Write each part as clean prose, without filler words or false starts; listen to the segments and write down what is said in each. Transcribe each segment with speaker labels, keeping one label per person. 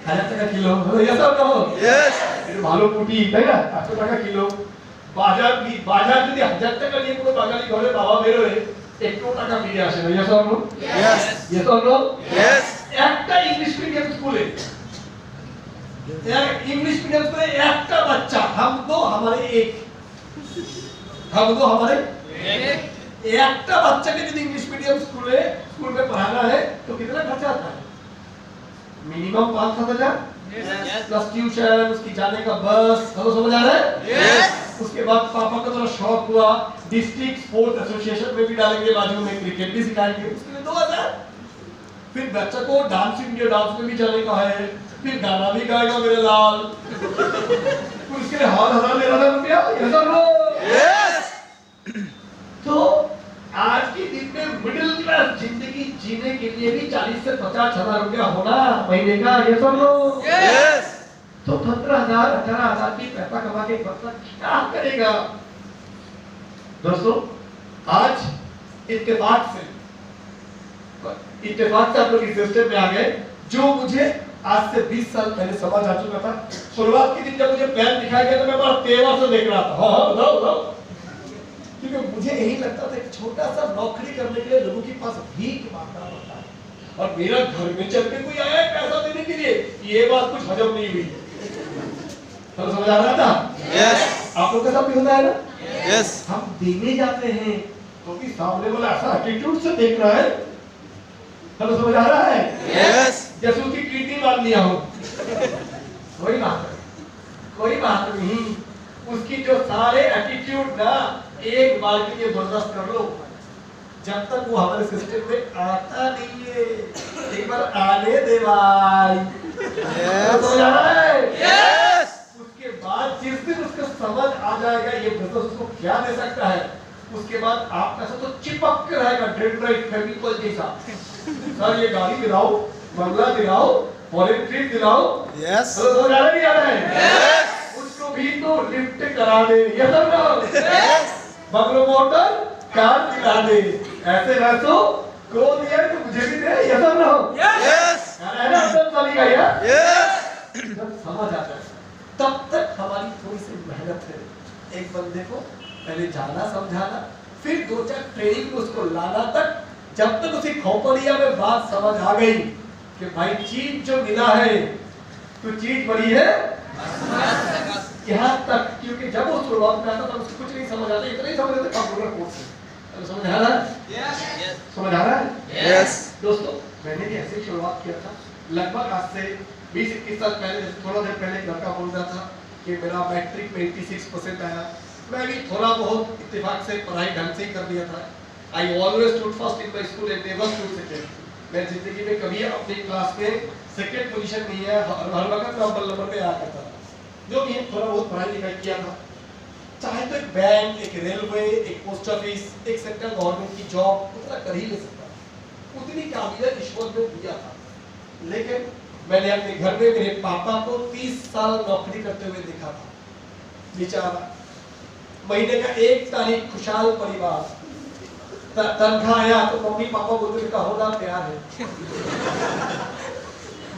Speaker 1: 1000 টাকা কিলো এসব না
Speaker 2: Yes.
Speaker 1: এটা ভালো পুটি তাই না 800 টাকা কিলো বাজার যদি 1000 টাকা নিয়ে কোনো বাঙালি ঘরে বাবা বেরোয় একটু টাকা ফিরে আসে না এসব না
Speaker 2: Yes.
Speaker 1: এসব না
Speaker 2: Yes.
Speaker 1: একটা इंग्लिश मीडियम स्कूल है इंग्लिश मीडियम स्कूल একটা बच्चा हम दो हमारे एक একটা बच्चा के यदि इंग्लिश मीडियम स्कूल में पढ़ाना है तो कितना खर्चा आता है मिनिमम 5-7 हजार प्लस ट्यूशन उसकी जाने का बस सब समझ आ रहा है
Speaker 2: Yes.
Speaker 1: उसके बाद पापा का थोड़ा शौक हुआ डिस्ट्रिक्ट स्पोर्ट्स एसोसिएशन में भी डालेंगे बाजू में क्रिकेट भी सिखाएंगे उसके लिए 2000 फिर बच्चा को डांस इंडिया डांस में भी जाने का है फिर गाना भी गाएगा मेरे लाल फिर उसके लिए 1000 रुपया ये सब लो
Speaker 2: Yes.
Speaker 1: तो आज के दिन में मिडिल क्लास जिंदगी जीने के लिए भी 40 से 50 हजार रुपया होना महीने का ये सब लो
Speaker 2: Yes.
Speaker 1: तो 15,000 18,000 की पैसा कमा के बच्चा क्या करेगा दोस्तों आज इत्तेफाक से आप लोग इस सिस्टम में आ गए जो मुझे आज से 20 साल पहले समझ आ चुका था शुरुआत के दिन जब मुझे प्लान दिखाया गया तो मैं बड़ा तेवर से देख रहा था हाँ बताओ क्योंकि मुझे यही लगता था एक छोटा सा नौकरी करने के लिए लोगों के पास भीख मांगना पड़ता है और मेरा घर में चल के कोई आया है पैसा देने के लिए ये बात कुछ हजम नहीं हुई तो समझ आ रहा था
Speaker 2: Yes.
Speaker 1: आप लोग का सब भी होता है ना
Speaker 2: Yes.
Speaker 1: हम देने जाते हैं तो भी सामने वाला ऐसा एटीट्यूड से देख रहा है तो समझ आ रहा है
Speaker 2: Yes.
Speaker 1: जैसे उसकी कीर्ति मान लिया हो कोई बात नहीं उसकी जो सारे एटीट्यूड ना एक बार के लिए बर्दाश्त कर लो जब तक वो हमारे सिस्टम में आता नहीं है एक बार आने दे भाई समझ आ रहा है
Speaker 2: Yes.
Speaker 1: उसके बाद जिस दिन उसको समझ आ जाएगा ये बिजनेस उसको क्या दे सकता है उसके बाद आपका सब तो चिपक के रहेगा डेंड्राइट फेविकोल जैसा सर ये गाड़ी दिलाओ बंगला दिलाओ फॉरेन ट्रिप दिलाओ
Speaker 2: Yes.
Speaker 1: तो समझ आ रहा नहीं आ रहा है
Speaker 2: Yes.
Speaker 1: उसको भी तो लिफ्ट करा दे ये सब ना
Speaker 2: Yes.
Speaker 1: बंगलो मोटर कार दिला दे ऐसे वैसो को दिया तो मुझे भी दे ये सब ना
Speaker 2: Yes.
Speaker 1: है ना सब चलेगा यार
Speaker 2: Yes.
Speaker 1: जब समझ आ जाए तब तक हमारी थोड़ी सी मेहनत है एक बंदे को पहले जाना समझाना फिर 2-4 ट्रेनिंग में उसको लाना तक जब तक उसी खोपड़िया में बात समझ आ गई कि भाई चीज जो मिला है तो चीज बड़ी है यहाँ तक क्योंकि जब वो शुरुआत में आता तब उसको कुछ नहीं समझ आता इतना ही समझ आता कंप्यूटर कोर्स से समझ आ रहा है समझ आ रहा है
Speaker 2: Yes.
Speaker 1: दोस्तों मैंने भी ऐसे ही शुरुआत किया था लगभग आज से 20-21 साल पहले थोड़ा देर पहले एक लड़का बोल रहा था कि मेरा मैट्रिक में 86% आया मैं भी थोड़ा बहुत इत्तेफाक से पढ़ाई ढंग से ही कर लिया था I always stood first in my school and never stood second मैं जिंदगी में कभी अपनी क्लास में सेकंड पोजीशन नहीं है हर वक्त नंबर पे आया करता था जो भी थोड़ा बहुत पढ़ाई लिखाई किया था चाहे तो एक बैंक एक रेलवे एक पोस्ट ऑफिस एक सेंट्रल गवर्नमेंट की जॉब उतना कर ही ले सकता उतनी काबिलियत ईश्वर ने दिया था लेकिन मैंने अपने घर में मेरे पापा को 30 साल नौकरी करते हुए देखा था बेचारा महीने का 1 तारीख खुशहाल परिवार तनख्वाह आया तो मम्मी पापा बोलते थे होना तैयार है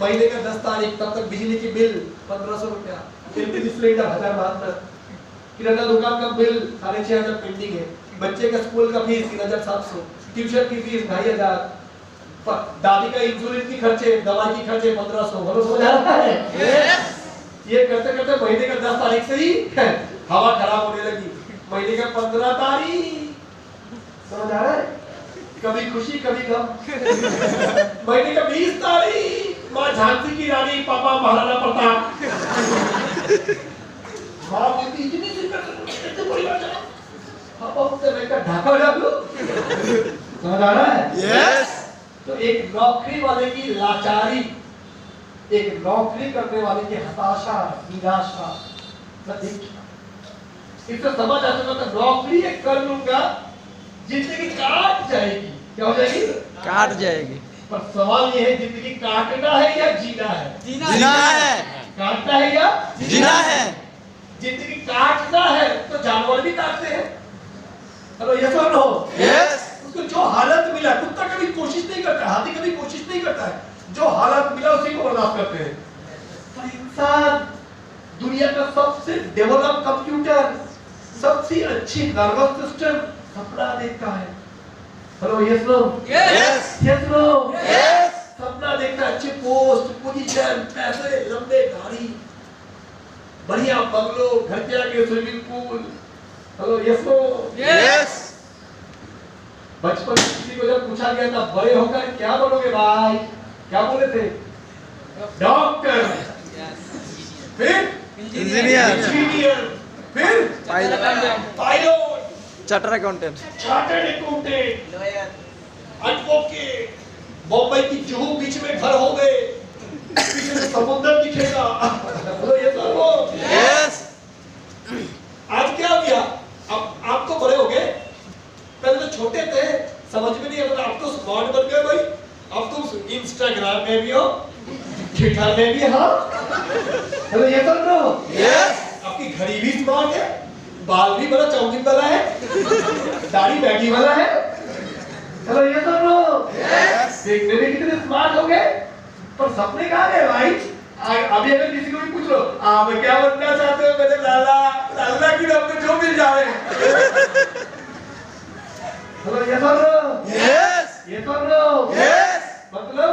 Speaker 1: महीने का 10 तारीख तब तक बिजली की बिल 1500 रुपया एलपीजी सिलेंडर 1072 किराना दुकान का बिल 6500 पेंडिंग है बच्चे का स्कूल का फीस 3700 ट्यूशन की फीस 2500 दादी का इंसुलिन की खर्चे दवाई की खर्चे 1500 बोलो समझ आ रहा है ये करते करते महीने का 10 तारीख से ही हवा खराब होने लगी महीने का 15 तारीख समझ आ रहा है कभी खुशी कभी गम महीने का 20 तारीख माँ झांसी की रानी पापा महाराणा प्रताप माँ बोलती इतनी सी कैसे परिवार चला पापा बोलते मैं का ढाका डाल लो समझ आ रहा है
Speaker 2: Yes.
Speaker 1: तो एक नौकरी वाले की लाचारी एक नौकरी करने वाले की हताशा निराशा इससे समझ आ चुका था नौकरी एक कर लूंगा जिंदगी काट जाएगी क्या हो जाएगी
Speaker 2: काट जाएगी
Speaker 1: पर सवाल ये है जिंदगी काटना है या जीना है
Speaker 2: जीना है
Speaker 1: काटना है या
Speaker 2: जीना है
Speaker 1: जिंदगी काटना है तो जानवर भी काटते हैं हेलो यस और नो
Speaker 2: Yes.
Speaker 1: उसको जो हालत मिला कुत्ता कभी कोशिश नहीं करता हाथी कभी कोशिश नहीं करता है जो हालत मिला उसी को बर्दाश्त करते हैं पर इंसान दुनिया का सबसे डेवलप कंप्यूटर, सबसे अच्छी नर्वस सिस्टम सपना देखता है। Hello, yes no?
Speaker 2: Yes
Speaker 1: yes no?
Speaker 2: Yes
Speaker 1: सपना देखता है अच्छे पोस्ट, पोजीशन, पैसे, लंबे गाड़ी, बढ़िया बंगलो, घर के आगे swimming pool. Hello, yes no?
Speaker 2: Yes
Speaker 1: बचपन में किसी को जब पूछा गया था बड़े होकर क्या बनोगे भाई, क्या बोले थे? डॉक्टर, फिर
Speaker 2: इंजीनियर,
Speaker 1: फिर pilot,
Speaker 2: charter accountant,
Speaker 1: chartered accountant, advocate. Bombay की जुहू बीच में घर हो गए, पीछे से समुद्र दिखेगा। बोलो ये सब हो।
Speaker 2: यस
Speaker 1: आज क्या किया? अब आप तो बड़े हो गए, पहले तो छोटे थे, समझ में नहीं आता। अब तो स्मार्ट बन गए भाई। अब तुम इंस्टाग्राम में भी हो, ट्विटर में भी हो। हेलो, ये सब लो।
Speaker 2: यस
Speaker 1: आपकी घड़ी भी स्मार्ट है, बाल भी बड़ा चाउमीन वाला है, दाढ़ी मैगी वाला है। हेलो, ये सब लो। देखने में कितने स्मार्ट हो गए, पर सपने कहाँ गए भाई? अभी अगर किसी को भी पूछ लो आप क्या बनना चाहते हो, कहते लाला, लाला की नाम पे जो मिल जाए। हेलो, ये सब लो।
Speaker 2: यस
Speaker 1: ये सब लो।
Speaker 2: यस
Speaker 1: मतलब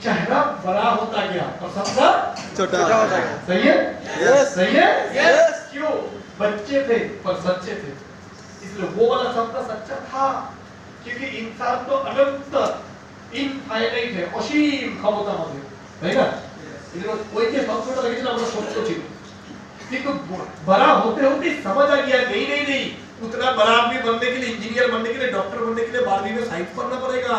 Speaker 1: चेहरा बड़ा होता गया और सपना
Speaker 2: छोटा होता है।
Speaker 1: सही है?
Speaker 2: यस
Speaker 1: सही है?
Speaker 2: यस
Speaker 1: क्यों? बच्चे थे पर सच्चे थे, इसलिए वो वाला सपना सच्चा था। क्योंकि इंसान तो अनंत, इनफाइनाइट है, অসীম ক্ষমতাময়, তাই না? इसलिए कोई के सपना लगे ना আমরা ছোট ছিল, কিন্তু बड़ा होते होते समझ आ गया नहीं नहीं नहीं, उतना बड़ा आदमी बनने के लिए, इंजीनियर बनने के लिए, डॉक्टर बनने के लिए 12वीं में साइंस पढ़ना पड़ेगा,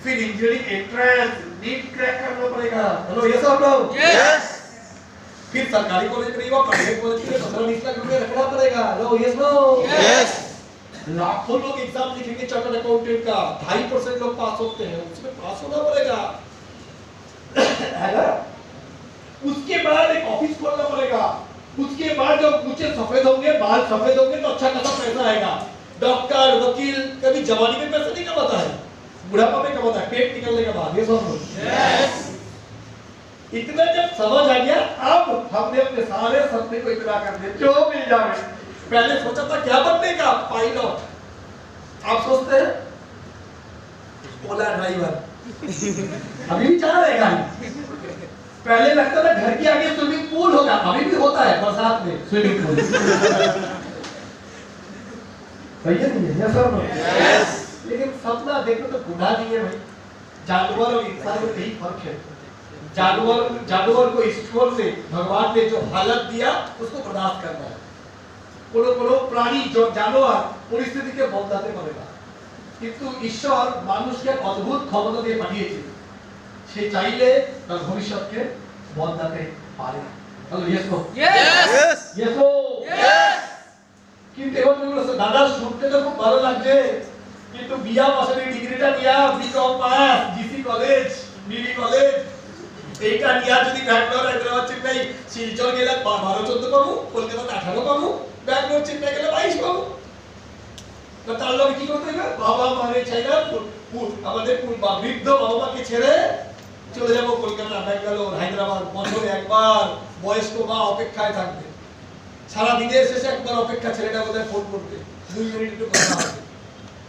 Speaker 1: फिर इंजीनियरिंग एंट्रेंस नीट क्रैक करना पड़ेगा। हेलो, ये सब लोग।
Speaker 2: यस
Speaker 1: फिर सरकारी कॉलेज में नहीं हुआ, प्राइवेट कॉलेज में 15-20 लाख रुपए रखना पड़ेगा। Hello, yes no?
Speaker 2: यस
Speaker 1: लाखों लोग एग्जाम लिखेंगे चार्टर्ड अकाउंटेंट का, 2.5% लोग पास होते हैं, उसमें पास होना पड़ेगा। है ना? उसके बाद एक ऑफिस खोलना पड़ेगा, उसके बाद जब पूछे सफेद होंगे, बाल सफेद होंगे तो अच्छा खासा पैसा आएगा। डॉक्टर, वकील कभी जवानी में पैसा नहीं कमाता है, बुढ़ापा में कमाता है, पेट निकलने के बाद। ये सब इतना जब समझ आ गया, अब हमने अपने सारे सपने को इतना कर दिया जो मिल जाए। पहले सोचा था क्या बनने का, पायलट। आप सोचते हैं ओला ड्राइवर, अभी भी चल रहा है गाड़ी। पहले लगता था घर के आगे स्विमिंग पूल होगा, अभी भी होता है बरसात में स्विमिंग पूल। सही है नहीं है सर?
Speaker 2: यस
Speaker 1: लेकिन सपना देखो तो गुनाह नहीं है भाई। जानवर और इंसान में यही फर्क है। जानवर को ईश्वर ने, भगवान ने जो हालत दिया उसको बर्दाश्त करना है। কোনো প্রাণী জানোয়ার পরিস্থিতিকে বদলাতে পারে না, কিন্তু ঈশ্বর মানুষকে অদ্ভুত ক্ষমতা দিয়ে পাঠিয়েছে, সে চাইলে তার ভবিষ্যৎকে বদলাতে পারে। Hello, yes no?
Speaker 2: Yes
Speaker 1: yes no?
Speaker 2: Yes
Speaker 1: কিন্তু এবার বলছো দাদা শুনতে তো খুব ভালো লাগছে, কিন্তু বিয়া পাশের ডিগ্রিটা নিয়া বিকম পাস, জিসি কলেজ, বিবি কলেজ, এইটা নিয়া যদি ব্যাঙ্গালোর, হায়দ্রাবাদ, চেন্নাই, শিলচর গেলে 12-14 পাবো, কলকাতাতে 18 পাবো, ব্যাঙ্গালোর চেন্নাই গেলে 22 পাবো। তো তার লগে কি করতে হবে? বাবা মারে চাইনা আমাদের বৃদ্ধ বাবা মাকে ছেড়ে চলে যাব কলকাতা, ব্যাঙ্গালোর, হায়দ্রাবাদ। বছরে একবার বয়স্ক মা অপেক্ষায় থাকবে, সারা দিনের শেষে একবার অপেক্ষা, ছেলেটা বোধহয় ফোন করবে, 2 মিনিট একটু কথা হবে।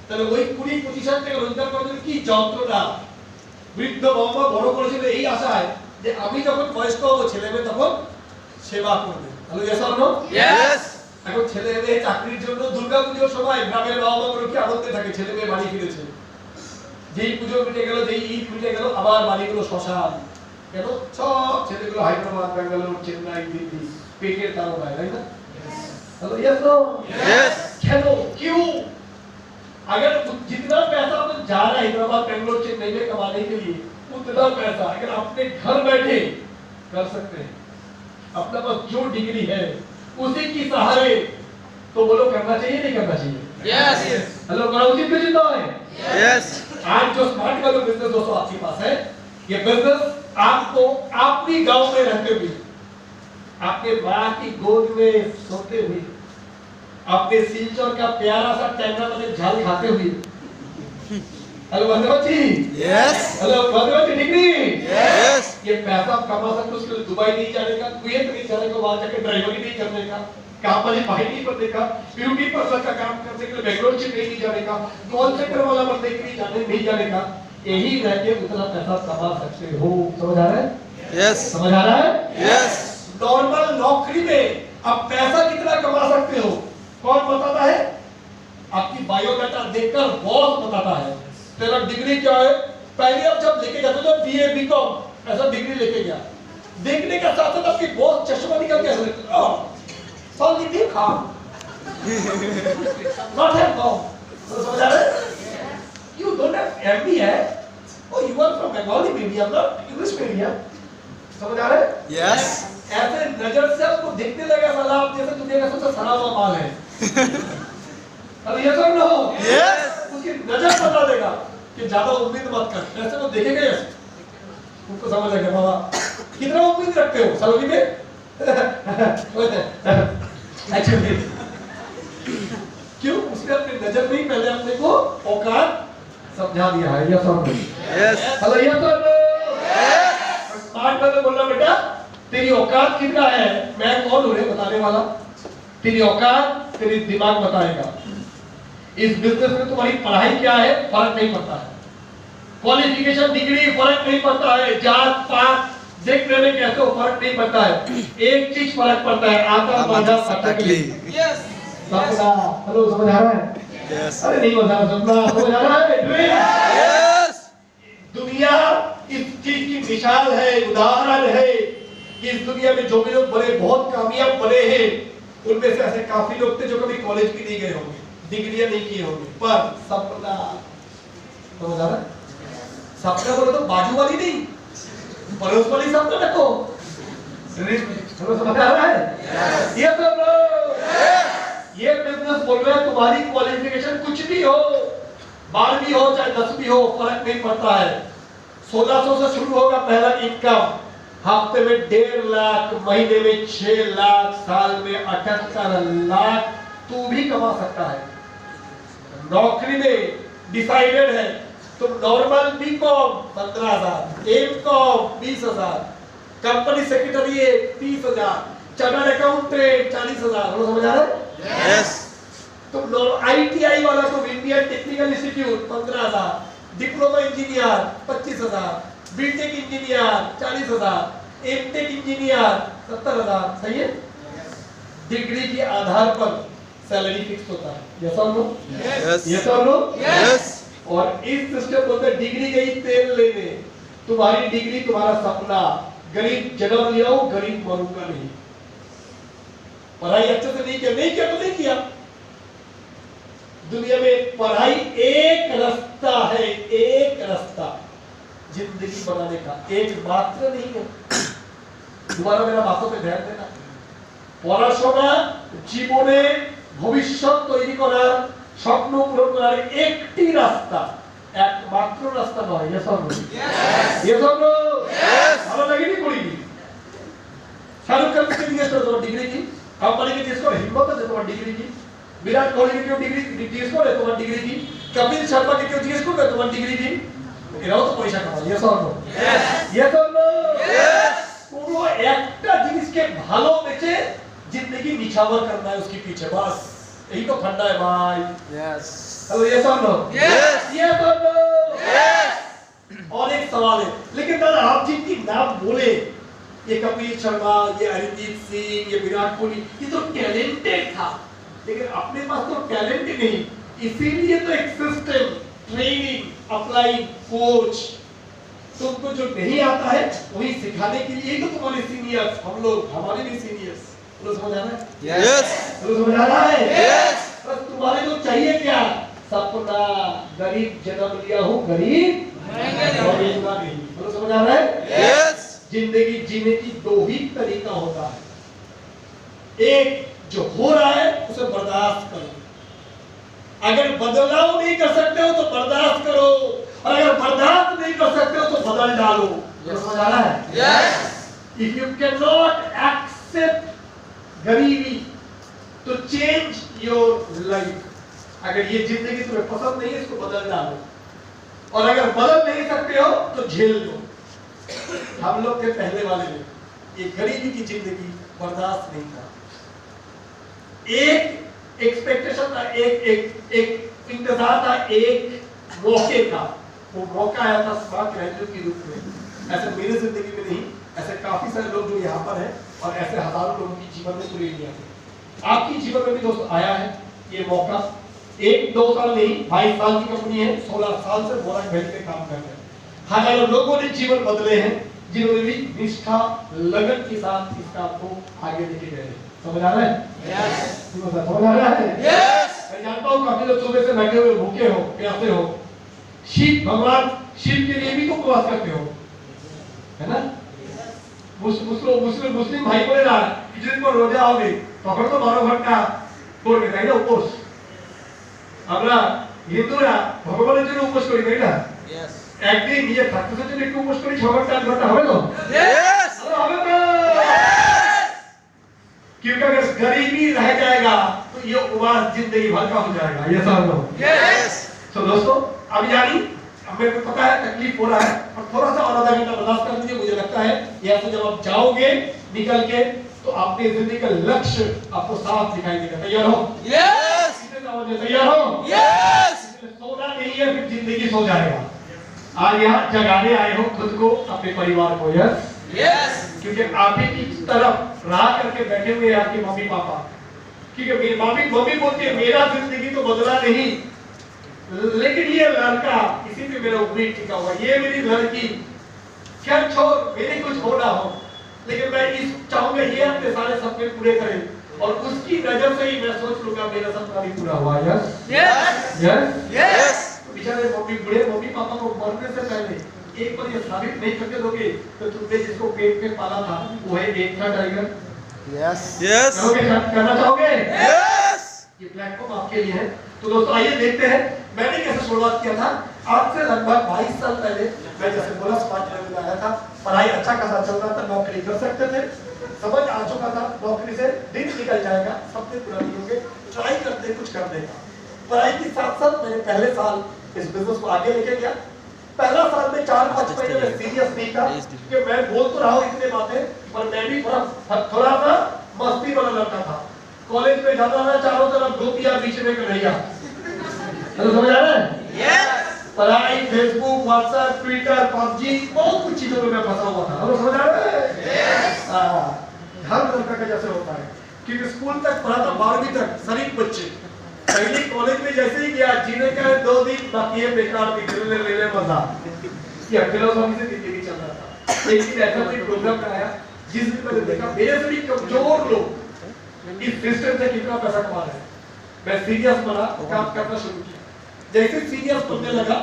Speaker 1: তাহলে ওই 20-25 টাকা রোজগার করার জন্য কি যন্ত্রণা। বৃদ্ধ বাবা মা বড় করেছিল এই আশায় যে আমি যখন বয়স্ক হব ছেলে মেয়ে তখন সেবা করবে। Hello, yes or no?
Speaker 2: Yes
Speaker 1: এখন ছেলে মেয়ে চাকরির জন্য দুর্গাপূজার সময় গ্রামের বাবা মাগুলো কি আনন্দে থাকে, ছেলে মেয়ে বাড়ি ফিরেছে। যেই পুজো মিটে গেল, যেই ঈদ মিটে গেল, আবার বাড়িগুলো শ্মশান। কেন? সব ছেলেগুলো হায়দ্রাবাদ, ব্যাঙ্গালোর, চেন্নাই, দিল্লি, পেটের তাড়নায়, তাই না? Hello, yes no?
Speaker 2: यस
Speaker 1: चलो, क्यों? अगर जितना पैसा अपन जा रहा है हैदराबाद, बेंगलोर, चेन्नई में कमाने के लिए, उतना पैसा अगर अपने घर बैठे कर सकते हैं, अपना पास जो डिग्री है उसी की सहारे, तो बोलो करना चाहिए नहीं करना चाहिए?
Speaker 2: यस
Speaker 1: हेलो, उचित जितना है।
Speaker 2: यस
Speaker 1: आज जो स्मार्ट वाला बिजनेस दोस्तों आपके पास है, ये बिजनेस आपको अपनी गांव में रहते हुए, आपके माँ की गोद में सोते हुए, अपने सिलचर का प्यारा सा टेंगरा में झाल खाते हुए, हेलो बंदे जी,
Speaker 2: यस
Speaker 1: हेलो बंदे जी, डिग्री
Speaker 2: यस
Speaker 1: ये पैसा आप कमा सकते हो, उसके लिए दुबई नहीं जाने का, कुवैत नहीं जाने का, वहां जाके ड्राइवरी नहीं करने का, काम वाली भाई नहीं बनने का, ब्यूटी पार्लर का काम करने के लिए बेंगलोर से नहीं जाने का, कॉल सेंटर वाला बनने के लिए नहीं जाने का, यही रह के उतना पैसा कमा सकते हो। समझ आ रहा है?
Speaker 2: यस
Speaker 1: समझ आ रहा है?
Speaker 2: यस
Speaker 1: नॉर्मल नौकरी में आप पैसा कितना कमा सकते हो कौन बताता है? आपकी बायोडाटा देखकर बॉस बताता है तेरा डिग्री क्या है। पहले आप जब लेके जाते हो बीए बीकॉम ऐसा डिग्री लेके गया, देखने का साथ साथ आपकी बॉस चश्मा निकल के ऐसा देखते सॉल की थी खा नॉट है कॉम। तो समझ आ रहा है? यू डोंट हैव एमबी है, oh you are from Bengali medium not English medium. समझ आ रहा है?
Speaker 2: यस
Speaker 1: ऐसे नजर से आपको दिखने लगा साला आप जैसे दुनिया का सबसे सड़ा हुआ माल है। अब ये सब ना हो
Speaker 2: यस
Speaker 1: उसकी नजर बता देगा कि ज्यादा उम्मीद मत कर, ऐसे वो देखेगा ऐसे उनको समझ आ गया बाबा कितना उम्मीद रखते हो सलोनी में। एक्चुअली क्यों उसने अपनी नजर नहीं पहले अपने को औकात समझा दिया है। यस और नो?
Speaker 2: यस
Speaker 1: हेलो यस और नो? स्मार्ट वाले बोल रहा बेटा तेरी औकात कितना है, मैं कौन हूं रे बताने वाला, तेरी औकात तेरी दिमाग बताएगा। इस बिजनेस में तुम्हारी पढ़ाई क्या है फर्क नहीं पड़ता है, क्वालिफिकेशन डिग्री फर्क नहीं पड़ता है, जात पात देखने में कैसे हो फर्क नहीं पड़ता है, एक चीज फर्क पड़ता है आता मजा सटकली।
Speaker 2: यस
Speaker 1: हेलो समझ आ रहा है?
Speaker 2: यस
Speaker 1: अरे नहीं मजा समझ आ रहा है?
Speaker 2: यस
Speaker 1: दुनिया इस चीज की मिसाल है, उदाहरण है। इस दुनिया में जो भी लोग बड़े बहुत कामयाब बने हैं उनमें से ऐसे काफी लोग थे जो कभी कॉलेज भी नहीं गए होंगे, डिग्रियां नहीं किए होंगे, पर सपना समझ आ रहा है? सपना बोलो तो बाजू वाली नहीं, पड़ोस वाली सपना रखो। समझ आ रहा है? ये सब ये बिजनेस बोल रहे हैं तुम्हारी क्वालिफिकेशन कुछ भी हो, 12वीं हो चाहे 10वीं हो फर्क नहीं पड़ता है। 1600 से शुरू होगा पहला इनकम, हफ्ते में 1.5 लाख, महीने में 6 लाख, साल में 78 लाख तू भी कमा सकता है। नौकरी में डिसाइडेड है तुम normal BCom 15,000, MCom 20,000, company secretary 30,000, chartered accountant 40,000। समझ आ रहा है?
Speaker 2: यस
Speaker 1: तुम आईटीआई वाला तुम Indian Technical Institute 15,000, diploma engineer 25,000, BTech engineer 40,000, MTech engineer 70,000। सही है? डिग्री के आधार पर सैलरी फिक्स होता है। यस और नो?
Speaker 2: यस
Speaker 1: यस और नो?
Speaker 2: यस
Speaker 1: और इस सिस्टम बोलते हैं डिग्री गई तेल लेने, तुम्हारी डिग्री तुम्हारा सपना, गरीब जन्म लिया हो गरीब मरूंगा नहीं, पढ़ाई अच्छे से नहीं किया तो नहीं किया। दुनिया में पढ़ाई एक रास्ता है, एक रास्ता जिंदगी बनाने का, एक मात्र नहीं है। दोबारा मेरा बातों पे ध्यान देना। পড়াশোনা জীবনে ভবিষ্যৎ তৈরি করার স্বপ্ন পূরণ করার একটি রাস্তা, একমাত্র রাস্তা নয়। यस और नो? यस और नो? ভালো লাগেনি পড়িনি? শাহরুখ খানকে জিজ্ঞেস করো তোমার ডিগ্রি কি, আম্বানিকে জিজ্ঞেস করো হিম্মত আছে তোমার ডিগ্রি কি, বিরাট কোহলিকে কেউ ডিগ্রি জিজ্ঞেস করে তোমার ডিগ্রি কি, কপিল শর্মাকে কেউ জিজ্ঞেস করবে তোমার ডিগ্রি কি? এরাও তো পয়সা কামায়। यस और नो? यस और नो? কোনো একটা জিনিসকে ভালোবেসে जिंदगी निछावर करना है उसके पीछे, बस यही तो फंडा है भाई।
Speaker 2: यस
Speaker 1: हेलो यस और नो?
Speaker 2: यस
Speaker 1: यस और नो?
Speaker 2: यस
Speaker 1: और एक सवाल है, लेकिन दादा आप जिनकी नाम बोले, ये कपिल शर्मा, ये अरिजीत सिंह, ये विराट कोहली, ये तो टैलेंटेड था, लेकिन अपने पास तो टैलेंट ही नहीं, इसीलिए तो एक सिस्टम, ट्रेनिंग, अप्लाई, कोच, तुमको जो नहीं आता है वही सिखाने के लिए ही तो तुम्हारे सीनियर्स, हम लोग, हमारे भी सीनियर्स। तो समझ आ रहा है?
Speaker 2: यस
Speaker 1: तो समझ आ रहा है?
Speaker 2: यस
Speaker 1: बस तुम्हारे को चाहिए क्या? सपना, गरीब जन्म लिया हूँ गरीब मरूंगा नहीं। तो समझ आ रहा है?
Speaker 2: यस
Speaker 1: जिंदगी जीने की दो ही तरीका होता है, एक जो हो रहा है उसे बर्दाश्त करो, अगर बदलाव नहीं कर सकते हो तो बर्दाश्त करो, और अगर बर्दाश्त नहीं कर सकते हो तो बदल डालो। समझ आ रहा है?
Speaker 2: Yes
Speaker 1: if you can not accept गरीबी तो चेंज योर लाइफ। अगर ये जिंदगी तुम्हें पसंद नहीं है इसको बदल डालो। और अगर बदल नहीं सकते हो तो झेल लो। हम लोग के पहले वाले में ये गरीबी की जिंदगी बर्दाश्त नहीं था। एक एक्सपेक्टेशन था, एक इंतजार था, एक मौके का। वो मौका आया था स्मार्ट ग्रेजुएट के रूप में। ऐसे मेरी जिंदगी में नहीं, ऐसे काफी सारे लोग जो यहाँ पर हैं और ऐसे हजारों लोगों की जीवन में पूरी इंडिया में। आपकी जीवन में भी दोस्तों आया है ये मौका। 1-2 साल नहीं, 22 साल की कंपनी है, 16 साल से बोरा भेज के काम कर रहे हैं। हजारों लोगों ने जीवन बदले हैं जिन्होंने भी निष्ठा लगन के साथ इस काम को आगे लेके गए। समझ आ रहा है?
Speaker 2: यस।
Speaker 1: समझ आ रहा है?
Speaker 2: यस।
Speaker 1: मैं जानता हूँ काफी लोग सुबह से बैठे हुए भूखे हो, प्यासे हो। शिव भगवान शिव के लिए भी तो उपवास करते हो, है ना? मुस्लिम भाई बोले ना कि जिन पर रोजा होगे तখন तो 12 ঘন্টা করবে তাই না উপোস। আমরা হিন্দুরা ভগবানের জন্য উপোস করি তাই না?
Speaker 2: यस।
Speaker 1: একদিন নিজে থাকতে জন্য একটু উপোস করি 6 ঘন্টা 8 ঘন্টা হবে তো?
Speaker 2: यस।
Speaker 1: হবে তো? क्योंकि अगर गरीबी रह जाएगा तो ये उपवास जिंदगी भर का हो जाएगा। ये समझ लो।
Speaker 2: यस।
Speaker 1: तो दोस्तों अब यानी अब मेरे को पता है तकलीफ हो रहा है और थोड़ा सा और आधा घंटा बर्दाश्त कर लीजिए। मुझे लगता है यहाँ से जब आप जाओगे निकल के तो आपके जिंदगी का लक्ष्य आपको साफ दिखाई देगा। तैयार हो?
Speaker 2: यस।
Speaker 1: तैयार हो?
Speaker 2: यस।
Speaker 1: सोना नहीं है फिर जिंदगी सो जाएगा। आज यहाँ जगाने आए हो खुद को, अपने परिवार को। Yes
Speaker 2: yes.
Speaker 1: क्योंकि आप ही की तरफ राह करके बैठे हुए हैं आपके मम्मी पापा। क्योंकि मेरी मम्मी बोलती है मेरा जिंदगी तो बदला नहीं, लेकिन ये लड़का इसी पे मेरा उम्मीद टिका हुआ। ये मेरी लड़की क्या छोड़ मेरे कुछ हो ना हो, लेकिन मैं इस चाहूंगा ये अपने सारे सपने पूरे करे और उसकी नजर से ही मैं सोच लूंगा मेरा सपना भी पूरा हुआ। Yes
Speaker 2: yes.
Speaker 1: Yes
Speaker 2: yes.
Speaker 1: बेचारे बूढ़े मम्मी पापा को मरने से पहले एक बार ये साबित नहीं करके दोगे तो तुमने जिसको पेट में पाला था वो है एक था टाइगर।
Speaker 2: यस। यस।
Speaker 1: करना चाहोगे?
Speaker 2: यस।
Speaker 1: ये प्लेटफॉर्म आपके लिए है। तो दोस्तों आइए देखते हैं मैंने कैसे शुरुआत किया था। आज से लगभग 22 साल पहले मैं जैसे बोला स्मार्ट ग्रेजुएट में आया था। पढ़ाई अच्छा खासा चल रहा था, नौकरी कर सकते थे, समझ आ चुका था नौकरी से दिन निकल जाएगा, सपने पूरा नहीं होंगे, ट्राई करते कुछ करने का। पढ़ाई के साथ साथ मैंने पहले साल इस बिजनेस को आगे लेके गया। पहला साल में 4-5 महीने में सीरियस नहीं था कि मैं बोल तो रहा हूँ इतने बातें, पर मैं भी थोड़ा सा मस्ती वाला लड़का था। कॉलेज में जाता था, चारों तरफ धोतिया, बीच में कन्हैया। हेलो समझ आ रहा है?
Speaker 2: यस।
Speaker 1: पढ़ाई, फेसबुक, व्हाट्सएप, ट्विटर, पबजी, बहुत कुछ चीजों में मैं फंसा हुआ था। हेलो समझ आ रहा है?
Speaker 2: यस।
Speaker 1: हर लड़का का जैसे होता है। क्योंकि स्कूल तक पढ़ा था 12वीं तक, शरीफ बच्चे। पहले कॉलेज में जैसे ही गया, जीने का 2 दिन बाकी है, बेकार की ले मजा। ये फिलोसॉफी से जिंदगी चल रहा था। एक दिन ऐसा कोई प्रोग्राम कराया जिस दिन मैंने देखा मेरे से भी कमजोर लोग इस सिस्टम से कितना पैसा कमा रहे हैं। मैं सीरियस बना, काम करना शुरू किया। जैसे सीरियस बनने लगा,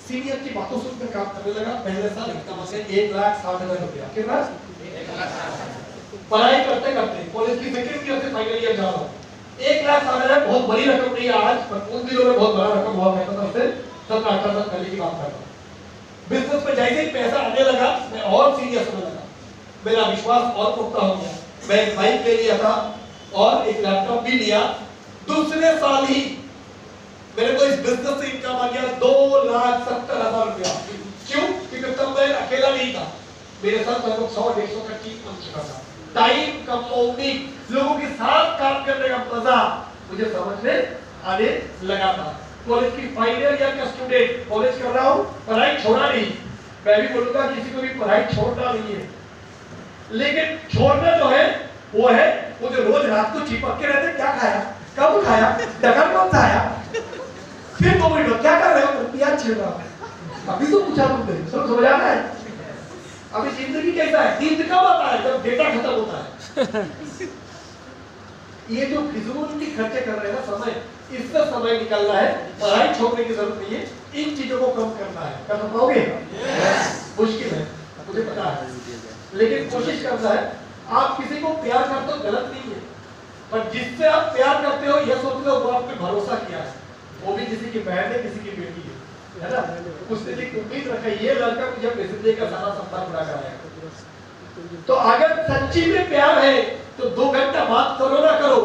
Speaker 1: सीनियर की बातों सुनकर काम करने लगा। पहले साल इनकम से 1,60,000 रुपया। कितना? पढ़ाई करते करते कॉलेज की सेकेंड ईयर से फाइनल ईयर जा रहा हूँ। 1,60,000 बहुत बड़ी रकम नहीं है आज, पर उन दिनों में बहुत बड़ा रकम हुआ करता था। उससे 17-18 साल पहले की बात कर रहा हूँ। बिजनेस में जैसे ही पैसा आने लगा मैं और सीरियस होने लगा। मेरा विश्वास और पुख्ता हो गया। मैं एक बाइक ले लिया था और एक लैपटॉप भी लिया। दूसरे साल ही मेरे को इस बिजनेस से इनकम आ गया 2,70,000 रुपया। क्यों? क्योंकि तब मैं अकेला नहीं था, मेरे साथ लगभग 100-150 का टीम बन चुका था। टाइम कंपाउंडिंग, लोगों के साथ काम करने का मजा मुझे समझ में आने लगा था। कॉलेज की फाइनल ईयर का स्टूडेंट, कॉलेज कर रहा हूँ, पढ़ाई छोड़ा नहीं। मैं भी बोलूंगा किसी को भी पढ़ाई छोड़ना नहीं है, लेकिन छोड़ना जो है वो है वो जो रोज रात को चिपक के रहते, क्या खाया, कब खाया, डगर कौन सा आया, फिर 2 मिनट क्या कर रहे हो, प्याज छील रहा हूं। अभी तो पूछा तुमने, समझ आ रहा है? अभी जिंदगी कैसा है, नींद कब आता है, जब डेटा खत्म होता है। ये जो फिजूल की खर्चे कर रहे हैं ना समय, इससे समय निकालना है। पढ़ाई छोड़ने की जरूरत नहीं है, इन चीजों को कम करना है। कर पाओगे? मुश्किल है, मुझे पता है, लेकिन कोशिश करना है। आप किसी को प्यार करते हो गलत नहीं है, पर जिससे आप प्यार करते हो यह सोच लो वो आप पे भरोसा किया है, वो भी किसी की बहन है, किसी की बेटी है ना? उसने एक उम्मीद रखा ये लड़का मुझे जिंदगी का सारा सपना पूरा कराएगा। तो अगर सच्ची में प्यार है तो 2 घंटा बात करो ना करो,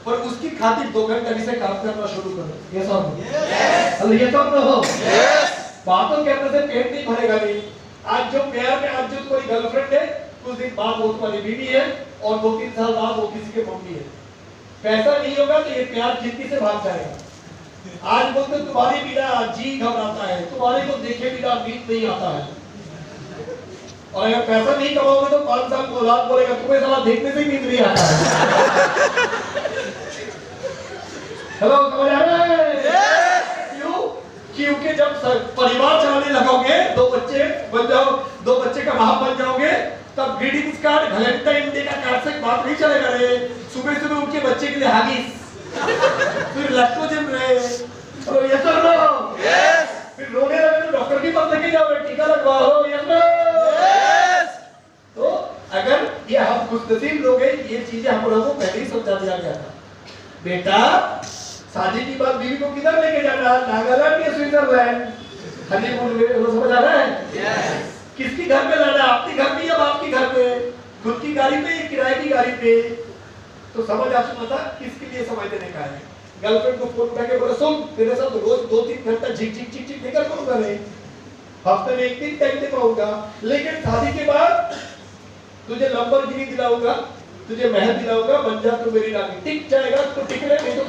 Speaker 1: पर उसकी खातिर 2 घंटा से काम करना शुरू करो। ये सब हो? बातों कहने से पेट नहीं भरेगा नहीं। आज जो प्यार में आज जो तुम्हारी गर्लफ्रेंड है, कुछ दिन बाद वो तुम्हारी बीवी है और 2-3 साल बाद वो किसी के मम्मी है। पैसा नहीं होगा तो ये प्यार जिंदगी से भाग जाएगा। आज बोलते तुम्हारी बिना जी घबराता है, तुम्हारे को देखे बिना नींद नहीं आता है। और अगर पैसा नहीं कमाओगे तो 5 साल को औलाद बोलेगा तुम्हें साला देखने से ही नींद नहीं आता है। हेलो, समझ आ रहा है? क्यों? क्योंकि जब परिवार चलाने लगोगे, 2 बच्चे बन जाओ, 2 बच्चे का बाप बन जाओगे, तब ग्रीटिंग्स कार्ड, वैलेंटाइन डे का कार्ड से बात नहीं चलेगा रे। सुबह सुबह उनके बच्चे के लिए हागीस, फिर लैक्टोजन रे, और यस और नो, यस, फिर रोने लगे तो डॉक्टर के पास लेके जाओ, टीका लगवाओ, यस नो, यस। तो अगर ये हम खुशनसीब लोग हैं, ये चीजें हम लोगों को पहले ही समझा दिया गया था। बेटा, शादी की बात बीवी को किधर लेके जाना? नागालैंड या स्विट्जरलैंड? हनीमून में, वो समझ आ रहा है? यस। किसकी घर में लाना? अपनी घर में या बाप की घर में? खुद की गाड़ी पे या किराए की गाड़ी पे? तो समझ आ चुका था किसके लिए समय देने का है। गर्लफ्रेंड को फोन करके बोला सुन, तेरे साथ रोज 2-3 घंटा झिक झिक झिक झिक नहीं कर पाऊंगा रे, हफ्ते में 1 दिन टाइम दे पाऊंगा, लेकिन शादी के बाद तुझे लंबरगिनी दिलाऊंगा, तुझे महल दिलाऊंगा, बन जा तू मेरी रानी। टिक जाएगा तो टिक ले, नहीं तो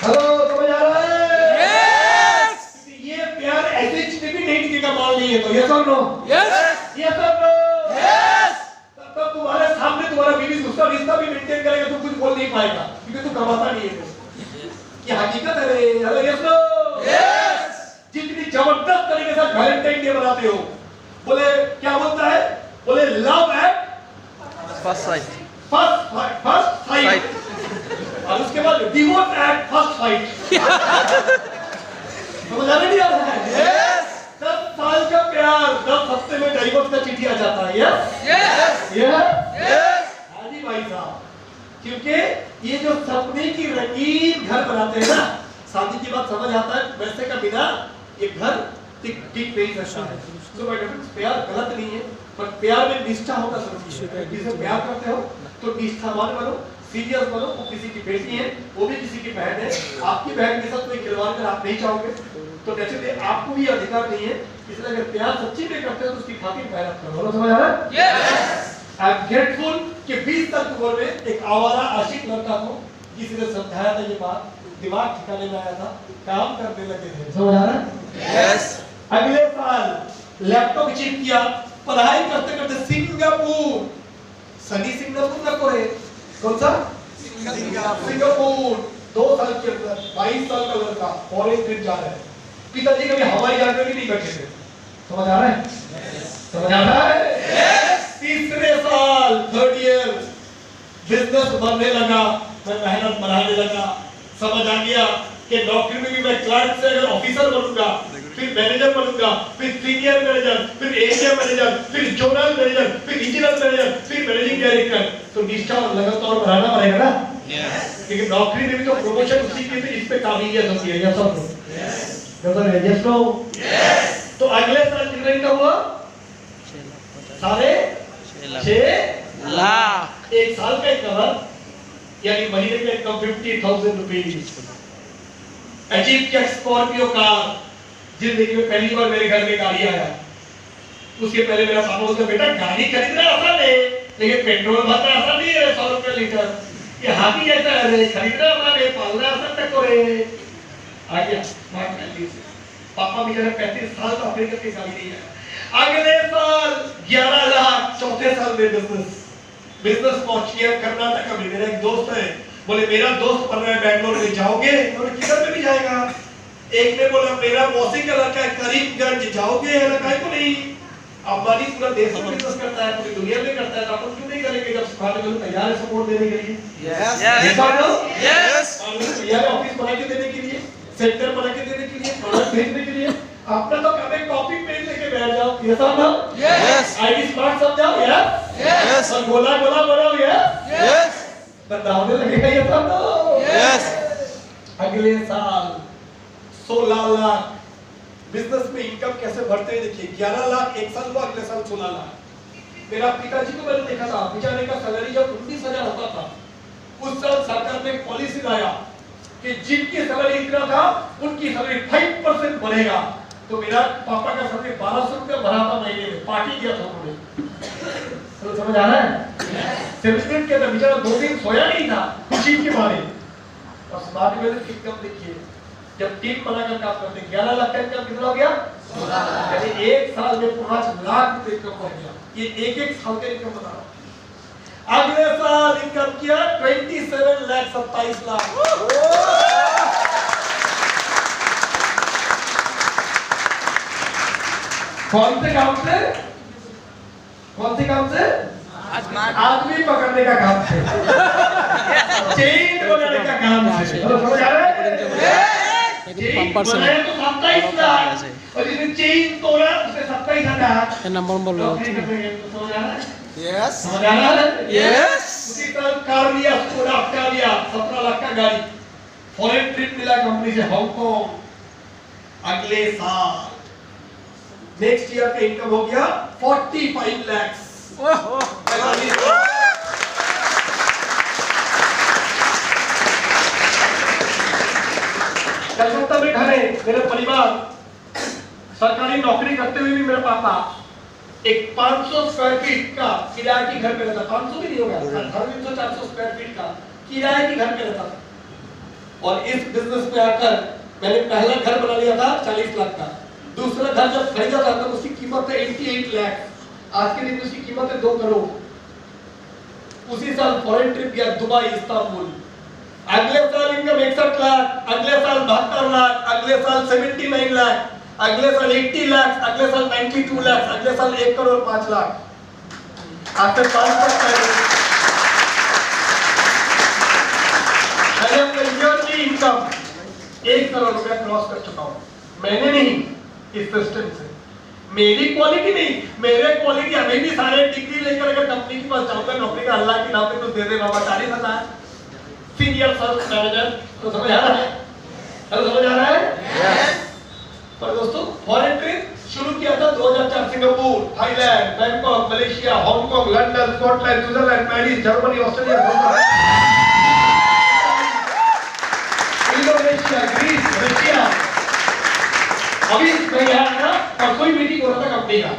Speaker 1: हेलो, समझ आ रहा है? यस। ये प्यार ऐसे चीजें भी नहीं टिकेगा, मान नहीं है तो यस और नो? यस, यस और नो, यस। तब तुम्हारे सामने तुम्हारा बीवी दूसरा रिश्ता भी मेंटेन करेगा, तुम कुछ बोल नहीं पाएगा क्योंकि तू कमाता नहीं है। ये हकीकत है रे। Hello, yes no? यस। जितनी जबरदस्त तरीके से वैलेंटाइन डे मनाते हो, बोले क्या बोलता है? बोले love at
Speaker 2: first sight,
Speaker 1: first sight, और उसके बाद डिवोर्स एट फर्स्ट साइट। समझ आ रहा है? यस। 10 साल का प्यार 10 हफ्ते में डिवोर्स का चिट्ठी आ जाता है। Yes, yes, yes. हाँ जी भाई साहब, क्योंकि ये जो सपने की रंगीन घर बनाते हैं ना, शादी की बात समझ आता है, वैसे का बिना ये घर टिक नहीं सकता है। तो भाई प्यार गलत नहीं है, पर प्यार में निष्ठा होना जरूरी है। किसी प्यार करते हो तो निष्ठावान बनो, सीरियस बनो। वो किसी की बेटी है, वो भी किसी की बहन है, आपकी बहन के साथ कोई खिलवाड़ कर आप नहीं चाहोगे तो नेचुरली आपको भी अधिकार नहीं है। इसलिए अगर प्यार सच्ची में करते हो तो उसकी खातिर मेहनत करो। समझ आ रहा है? यस। आई एम ग्रेटफुल कि 20 साल की उम्र में एक आवारा आशिक लड़का को किसी ने समझाया था, ये बात दिमाग ठिकाने में आया था, काम करने लगे थे। समझ आ रहा है? यस। अगले साल लैपटॉप अचीव किया, पढ़ाई करते करते सिंगापुर, सनी सिंगापुर ना कोई, कौन सा? सिंगापुर 2 साल के अंदर 22 साल का लड़का फॉरेन ट्रिप जा रहा है। पिताजी कभी हवाई जहाज में भी नहीं बैठे थे। समझ आ रहा है? समझ आ रहा है? तीसरे साल 3rd ईयर बिजनेस बढ़ने लगा, मैं मेहनत बढ़ाने लगा, समझ आ गया कि नौकरी में भी मैं क्लार्क से अगर ऑफिसर बनूंगा, फिर मैनेजर बनूंगा, फिर सीनियर मैनेजर, फिर एरिया मैनेजर, फिर जोनल मैनेजर, फिर रीजनल मैनेजर, फिर मैनेजिंग डायरेक्टर, तो निष्ठा और लगातार बढ़ाना पड़ेगा ना। क्योंकि नौकरी में भी तो प्रमोशन उसी के इस पे काबिलियत होती है। यस और नो? Yes no? तो अगले साल कितना इनकम हुआ? 6.5 लाख। 1 साल का इनकम, यानी महीने का इनकम 50,000 रुपीज। अचीव किया स्कॉर्पियो कार, जिंदगी में पहली बार मेरे घर में गाड़ी आया। उसके पहले मेरा पापा बोलता बेटा गाड़ी खरीदना आसान है, लेकिन पेट्रोल भरना आसान नहीं है, 100 रुपए लीटर। ये हाथी जैसा है, खरीदना आसान है, पालना आसान तक करे। आ गया स्मार्ट फैमिली से। पापा बेचारे 35 साल का अपने करके गाड़ी नहीं है। अगले साल 11 लाख, चौथे साल में बिजनेस पहुंच गया कर्नाटक में। मेरा एक दोस्त है, बोले मेरा दोस्त पढ़ रहा है बैंगलोर में, जाओगे? और किधर में भी जाएगा। एक ने बोला मेरा मौसी का लड़का है करीमगंज, जाओगे? लड़का को नहीं, अंबानी पूरा देश में बिजनेस करता है, पूरी दुनिया में करता है, तो अपन क्यों नहीं करेंगे जब सिखाने के लिए तैयार है सपोर्ट देने के लिए। Yes yes. तैयार है ऑफिस बना के देने के लिए, सेंटर बना के देने के लिए, प्रोडक्ट भेजने के लिए। अपना तो काम है कॉपी पेन लेके बैठ जाओ। यस और नो? यस। आईडी स्मार्ट समझाओ। Yes yes. और गोला गोला बनाओ। Yes yes. बंदा होने लगेगा। यस और नो? यस। अगले साल 16 लाख बिजनेस में इनकम कैसे बढ़ते हैं देखिए। 11 लाख 1 साल हुआ, अगले साल 16 लाख। मेरा पिताजी को मैंने देखा था, बेचारे का सैलरी जब 19,000 होता था उस साल सरकार ने एक पॉलिसी लाया कि जिनकी सैलरी इतना था उनकी सैलरी 5% बढ़ेगा। तो मेरा पापा का सैलरी 1200 रुपया बढ़ा था महीने में, पार्टी दिया था उन्होंने। तो समझ आ रहा है? सेलिब्रेट किया था, बेचारा 2 दिन सोया नहीं था खुशी के मारे। और स्मार्ट वेल्थ इनकम देखिए, जब 3 बनाकर काम करते 11 लाख का इनकम कितना हो गया? यानी 1 साल में 5 लाख रुपए इनकम हो गया। ये एक साल का इनकम बता रहा हूं। अगले साल इनकम किया 27 लाख 27 लाख। कौन से काम से? कौन से काम से? आदमी पकड़ने का काम से, चेन बनाने का काम से। समझ आ रहा है?
Speaker 2: पंपर से
Speaker 1: बनाया तो 27 लाख और जिसने चेन तोड़ा उसने 27,000
Speaker 2: नंबर बोलो।
Speaker 1: समझ आ रहा है?
Speaker 2: यस
Speaker 1: समझ आ रहा है?
Speaker 2: यस।
Speaker 1: उसी तरह कार लिया, स्कोडा ऑक्टाविया 17 लाख का गाड़ी, फॉरेन ट्रिप मिला कंपनी से हांगकांग। अगले साल नेक्स्ट ईयर का इनकम हो गया 45 लाख। कलकत्ता में घर है, मेरे परिवार सरकारी नौकरी करते हुए भी मेरे पापा एक 500 स्क्वायर फीट का किराए की घर पे रहता। 500 भी नहीं होगा, 350-400 स्क्वायर फीट का किराए की घर पे रहता था। और इस बिजनेस में आकर मैंने पहला घर बना लिया था 40 लाख का। दूसरा घर जब खरीदा था तो उसकी कीमत है 88 लाख। आज के दिन उसकी कीमत है 2 करोड़। उसी साल फॉरेन ट्रिप गया दुबई, इस्तांबुल। अगले साल इनकम 61 लाख, अगले साल 72 लाख, अगले साल 79 लाख, अगले साल 80 लाख, अगले साल 92 लाख, अगले साल 1 crore 5 lakh. After 5 lakh yearly income 1 crore रुपया क्रॉस कर चुका हूं। मैंने नहीं, इस सिस्टम से। मेरी क्वालिटी नहीं, मेरे क्वालिटी अभी भी सारे डिग्री लेकर अगर कंपनी के पास जाऊंगा नौकरी का, अल्लाह के नाम पे कुछ दे दे बाबा 40,000 सीनियर सर्विस मैनेजर। तो समझ आ रहा है? हेलो, समझ आ रहा है? यस। पर दोस्तों फॉरेन ट्रिप शुरू किया था 2004 Singapore, Thailand, Bangkok, Malaysia, Hong Kong, London, Scotland, Switzerland, Paris, Germany, Australia, Indonesia, Greece, Russia. अभी मैं यहाँ आया, परसों ही मीटिंग हो रहा था कंपनी का।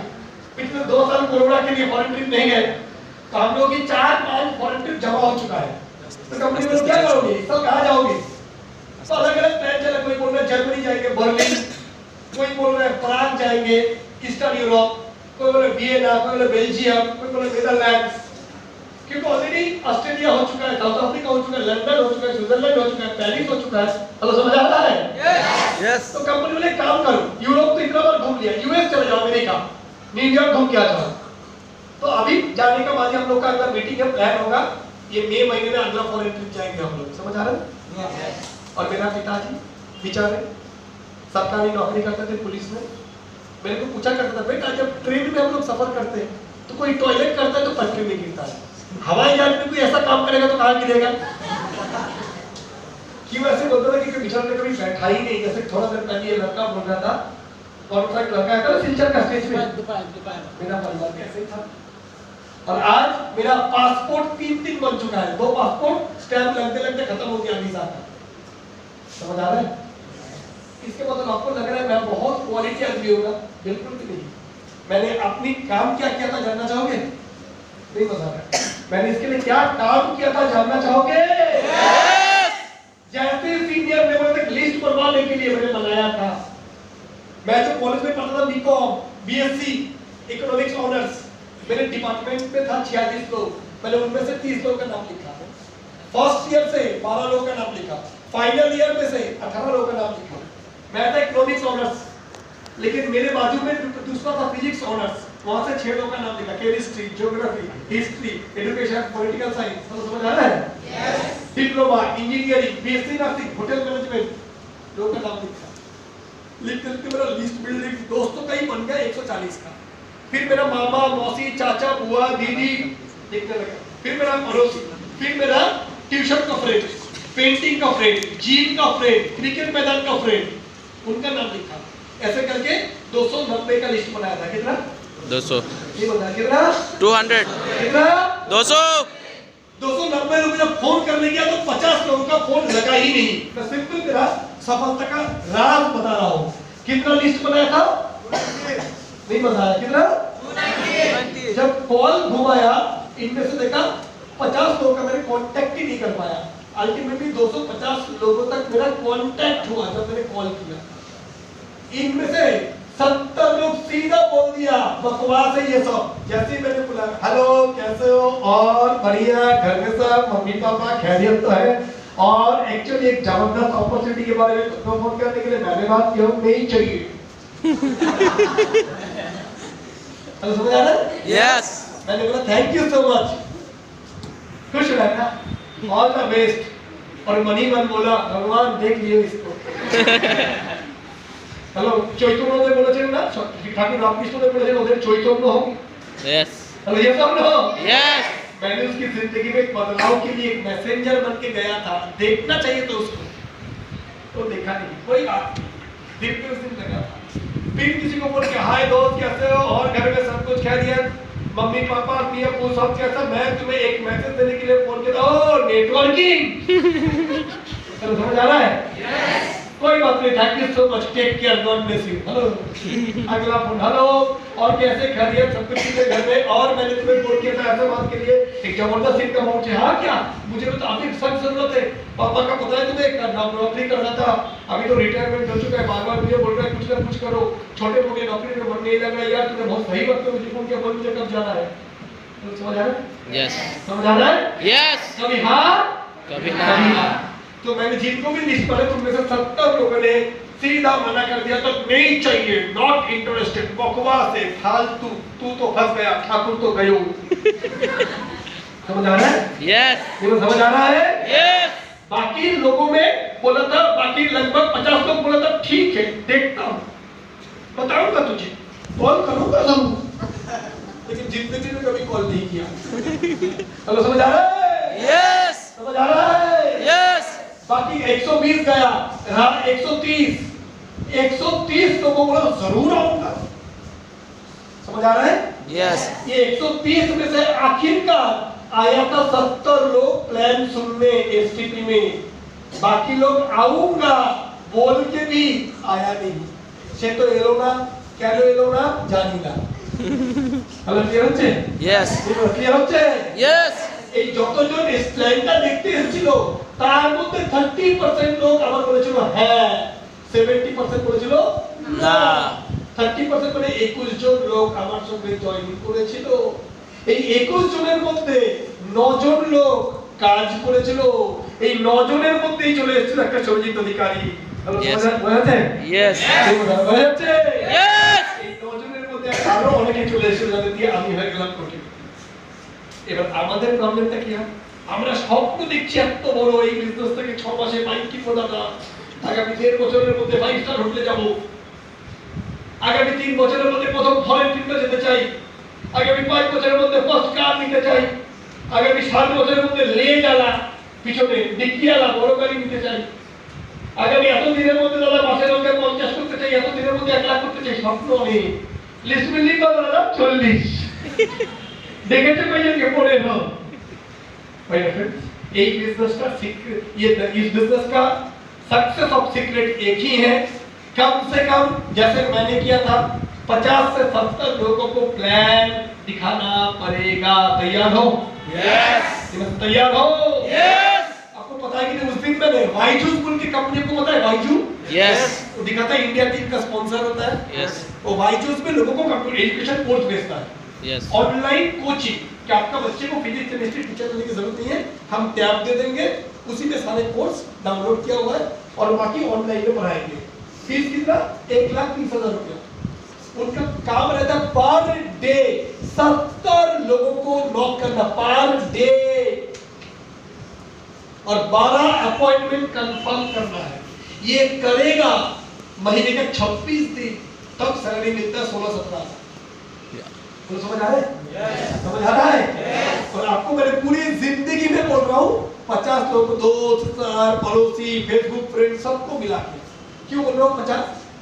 Speaker 1: पिछले 2 साल कोरोना के लिए फॉरेन ट्रिप नहीं गए, तो हम लोग की 4-5 फॉरेन ट्रिप जमा हो चुका है। तो कंपनी में क्या करोगे? सब कहाँ जाओगे? तो अलग अलग प्लान चला। कोई बोल रहा है जर्मनी जाएंगे, बर्लिन, कोई बोल रहा है फ्रांस जाएंगे, ईस्टर्न यूरोप, कोई बोल रहा है वियना, कोई बोल रहा है बेल्जियम, कोई बोल रहा है नीदरलैंड्स। क्योंकि ऑलरेडी ऑस्ट्रेलिया हो चुका है, साउथ अफ्रीका हो चुका है, लंदन हो चुका है, स्विट्जरलैंड हो चुका है, पेरिस हो चुका है। हेलो, समझ आ रहा है?
Speaker 2: यस।
Speaker 1: तो कंपनी वाले काम करो, यूरोप तो इतना बार घूम लिया, यूएस चले जाओ, अमेरिका, न्यूयॉर्क घूम के आ जाओ। तो अभी जाने का बाद हम लोग का अगर मीटिंग का प्लान होगा, ये मई महीने में अगला फॉरेन ट्रिप जाएंगे हम लोग। समझ आ रहा है? और मेरा पिताजी बेचारे सरकारी नौकरी करते थे पुलिस में। मेरे को पूछा करता था, बेटा जब ट्रेन में हम लोग सफर करते हैं तो कोई टॉयलेट करता है तो पटरी में गिरता है, हवाई जहाज में कोई ऐसा काम करेगा तो कहाँ गिरेगा? क्यों ऐसे बोलता था कि बेचारा ने कभी बैठा ही नहीं। जैसे थोड़ा देर पहले ये लड़का बोल रहा था, कॉन्ट्रैक्ट लड़का आया था सिलचर का स्टेज में, मेरा परिवार कैसे ही था। और आज मेरा पासपोर्ट 3 बन चुका है। 2 पासपोर्ट स्टैंप लगते लगते खत्म हो गया वीजा का। समझ आ रहा है? इसके मतलब आपको लग रहा है मैं बहुत क्वालिटी आदमी होगा? बिल्कुल भी नहीं। मैंने अपनी काम क्या किया था जानना चाहोगे? नहीं बता रहा। मैंने इसके लिए क्या काम किया था जानना चाहोगे? जैसे सीनियर लेवल तक लिस्ट बनवाने के लिए मैंने बनाया था। मैं जो कॉलेज में पढ़ता था बीकॉम, बीएससी, इकोनॉमिक्स ऑनर्स, मेरे डिपार्टमेंट में था 46 लोग, मैंने उनमें से 30 लोगों का नाम लिखा। फर्स्ट ईयर से 12 लोगों का नाम लिखा, फाइनल ईयर में से 18 लोगों का नाम लिखा। मैं था इकोनॉमिक्स ऑनर्स, लेकिन मेरे बाजू में दूसरा था फिजिक्स ऑनर्स, वहां से 6 लोगों का नाम लिखा। Chemistry, geography, history, education, political science. समझ आ रहा है? Yes. Diploma, engineering, BSc nursing, hotel management लोगों का नाम लिखा। लिखते लिखते मेरा लिस्ट बिल्डिंग दोस्तों का ही बन गया 140 का। फिर मेरा मामा, मौसी, चाचा, बुआ, दीदी लिखने लगा। फिर मेरा पड़ोसी, फिर मेरा ट्यूशन का फ्रेंड, पेंटिंग का फ्रेंड, जिम का फ्रेंड, क्रिकेट मैदान का फ्रेंड, उनका नाम लिखा। ऐसे करके 290 का लिस्ट बनाया था। कितना?
Speaker 2: 200।
Speaker 1: ये बता कितना?
Speaker 2: 200।
Speaker 1: कितना?
Speaker 2: 200।
Speaker 1: 290 रुपये जब फोन करने गया तो 50 लोगों का फोन लगा ही नहीं। मैं सिंपल तेरा सफलता का राज बता रहा हूँ। कितना लिस्ट बनाया था? नहीं बताया। कितना? जब कॉल घुमाया इनमें से देखा 50 लोगों का मैंने कांटेक्ट ही नहीं कर पाया। अल्टीमेटली 250 लोगों तक मेरा कांटेक्ट हुआ जब मैंने कॉल किया। इनमें से 70 लोग सीधा बोल दिया बकवास है ये सब। जैसे ही मैंने बोला हेलो कैसे हो और बढ़िया, घर में सब मम्मी पापा खैरियत तो है, और एक्चुअली एक जबरदस्त अपॉर्चुनिटी के बारे में फोन करने के लिए मैंने बात किया हूं, नहीं चाहिए। हेलो समझ आ रहा है?
Speaker 2: यस।
Speaker 1: मैंने बोला थैंक यू सो मच, खुश रहना, ऑल द बेस्ट। और मनी मन बोला भगवान देख लियो इसको। হ্যালো চৈতন্য দেব বলেছেন না ঠাকুর রামকৃষ্ণ দেব বলেছেন ওদের চৈতন্য हो।
Speaker 2: यस।
Speaker 1: हेलो ये सब हो।
Speaker 2: यस।
Speaker 1: मैंने उसकी जिंदगी में एक बदलाव के लिए एक मैसेंजर बन के गया था, देखना चाहिए तो उसको, तो देखा नहीं, कोई बात नहीं, दिल पे उस दिन लगा था। फिर किसी को बोल के हाय दोस्त कैसे हो और घर में सब कुछ खैरियत, मम्मी पापा मियां वो सब कैसा, मैं तुम्हें एक मैसेज देने के लिए फोन किया। ओ नेटवर्किंग। चलो समझ आ रहा है? यस। कोई बात नहीं, thank you so much, take care, God bless you. Hello अगला फोन, हेलो और कैसे खैरियत, सब कुछ ठीक है घर में, और मैंने तुम्हें फोन किया था ऐसे बात के लिए, एक जबरदस्त इनकम अमाउंट है। हाँ क्या, मुझे तो अभी सख्त जरूरत है, पापा का पता है तुम्हें, नौकरी करना था, अभी तो रिटायरमेंट हो चुका है, बार-बार मुझे बोल रहा है कुछ ना कुछ करो, छोटे मोटे नौकरी में मन नहीं लग रहा यार, तुमने बहुत सही वक्त पे मुझे फोन किया, बोल मुझे कब जाना है। तो समझ आ रहा है?
Speaker 2: यस।
Speaker 1: समझ आ रहा है?
Speaker 2: यस।
Speaker 1: कभी हाँ
Speaker 2: कभी
Speaker 1: कभी
Speaker 2: ना।
Speaker 1: तो मैंने जिनको भी लिस्ट पढ़े तुमने से 70 लोगों ने सीधा मना कर दिया, तो नहीं चाहिए, नॉट इंटरेस्टेड, बकवास है, फालतू, तू तो फंस गया, ठाकुर तो गयो। समझ आ रहा है?
Speaker 2: यस।
Speaker 1: ये समझ आ रहा है?
Speaker 2: यस।
Speaker 1: बाकी लोगों में बोला था, बाकी लगभग 50 लोग बोला था ठीक है देखता हूँ, बताऊंगा तुझे, कॉल करूंगा जरूर, लेकिन जिंदगी में कभी कॉल नहीं किया। हेलो समझ आ रहा है?
Speaker 2: यस।
Speaker 1: समझ आ रहा है?
Speaker 2: यस।
Speaker 1: बाकी 120 गया, रहा 130, 130 लोगों को जरूर आऊंगा। समझ आ रहा है?
Speaker 2: यस।
Speaker 1: ये 130 में से आखिरकार आया था 70 लोग प्लान सुनने एसटीपी में, बाकी लोग आऊंगा बोल के भी आया नहीं। সে তো এলো না, কেন এলো না জানি না। হ্যালো ক্লিয়ার হচ্ছে?
Speaker 2: यस।
Speaker 1: ক্লিয়ার হচ্ছে?
Speaker 2: यस।
Speaker 1: এই যতজন এই প্ল্যানটা দেখতে এসেছিল তার মধ্যে 30% লোক আমার বলেছিল হ্যাঁ, 70% বলেছিল
Speaker 2: না।
Speaker 1: 30% মানে 21 জন লোক আমার সঙ্গে জয়েন করেছিল। এই 21 জনের মধ্যে 9 জন লোক কাজ করেছিল। এই 9 জনের মধ্যেই চলে এসেছিল একটা সঞ্জিত অধিকারী। বুঝাতে?
Speaker 2: यस।
Speaker 1: বুঝাচ্ছে?
Speaker 2: यस।
Speaker 1: এই 9 জনের মধ্যে আরো অনেকে চলে এসেছিল যাদের দিয়ে আমি হয়ে গেলাম কোটি। এবার আমাদের প্রবলেমটা কি হয়, আমরা স্বপ্ন দেখছি এত বড় এই বিজনেস থেকে 6 মাসে বাইক কিনবো দাদা, আগামী 1.5 বছরের মধ্যে 5 স্টার হোটেলে যাব, আগামী 3 বছরের মধ্যে প্রথম ফরেন ট্রিপে যেতে চাই, আগামী 5 বছরের মধ্যে ফার্স্ট কার নিতে চাই, আগামী 7 বছরের মধ্যে লেজালা পিছনে ডিকিয়ালা বড় গাড়ি নিতে চাই, আগামী এত দিনের মধ্যে দাদা মাসের মধ্যে 50 করতে চাই, এত দিনের মধ্যে 1 লাখ করতে চাই, স্বপ্ন নেই। লিস্ট বিল্ডিং কত দাদা? 40। দেখেছে কয়জনকে পড়ে নাও। भाई फ्रेंड्स, एक बिजनेस का सीक्रेट, ये इस बिजनेस का सक्सेस ऑफ सीक्रेट एक ही है, कम से कम जैसे मैंने किया था 50 से 70 लोगों को प्लान दिखाना पड़ेगा। तैयार हो?
Speaker 2: यस।
Speaker 1: तैयार हो?
Speaker 2: यस।
Speaker 1: आपको पता है कि उस दिन मैंने वाईजूस बोल के कंपनी को पता है, वाईजू
Speaker 2: यस।
Speaker 1: वो दिखाता है, इंडिया टीम का स्पॉन्सर होता है।
Speaker 2: यस।
Speaker 1: वो वाईजूस में लोगों को कंप्यूटर एजुकेशन कोर्स भेजता है,
Speaker 2: यस।
Speaker 1: ऑनलाइन कोचिंग, कि आपका बच्चे को फिजिक्स केमिस्ट्री टीचर करने की जरूरत नहीं है, हम टैब दे देंगे, उसी में सारे कोर्स डाउनलोड किया हुआ है और बाकी ऑनलाइन में पढ़ाएंगे। फीस कितना? 1,30,000 रुपया। उनका काम रहता है पर डे 70 लोगों को नॉक करना पर डे, और 12 अपॉइंटमेंट कंफर्म करना है। ये करेगा महीने के 26 दिन, तब सैलरी मिलता है 16-17। तो समझ आ रहा है? समझ आ रहा है? और आपको मैंने पूरी जिंदगी में बोल रहा हूँ 50 लोग, दोस्त, पड़ोसी, फेसबुक फ्रेंड सबको मिला के। क्यों बोल रहा हूँ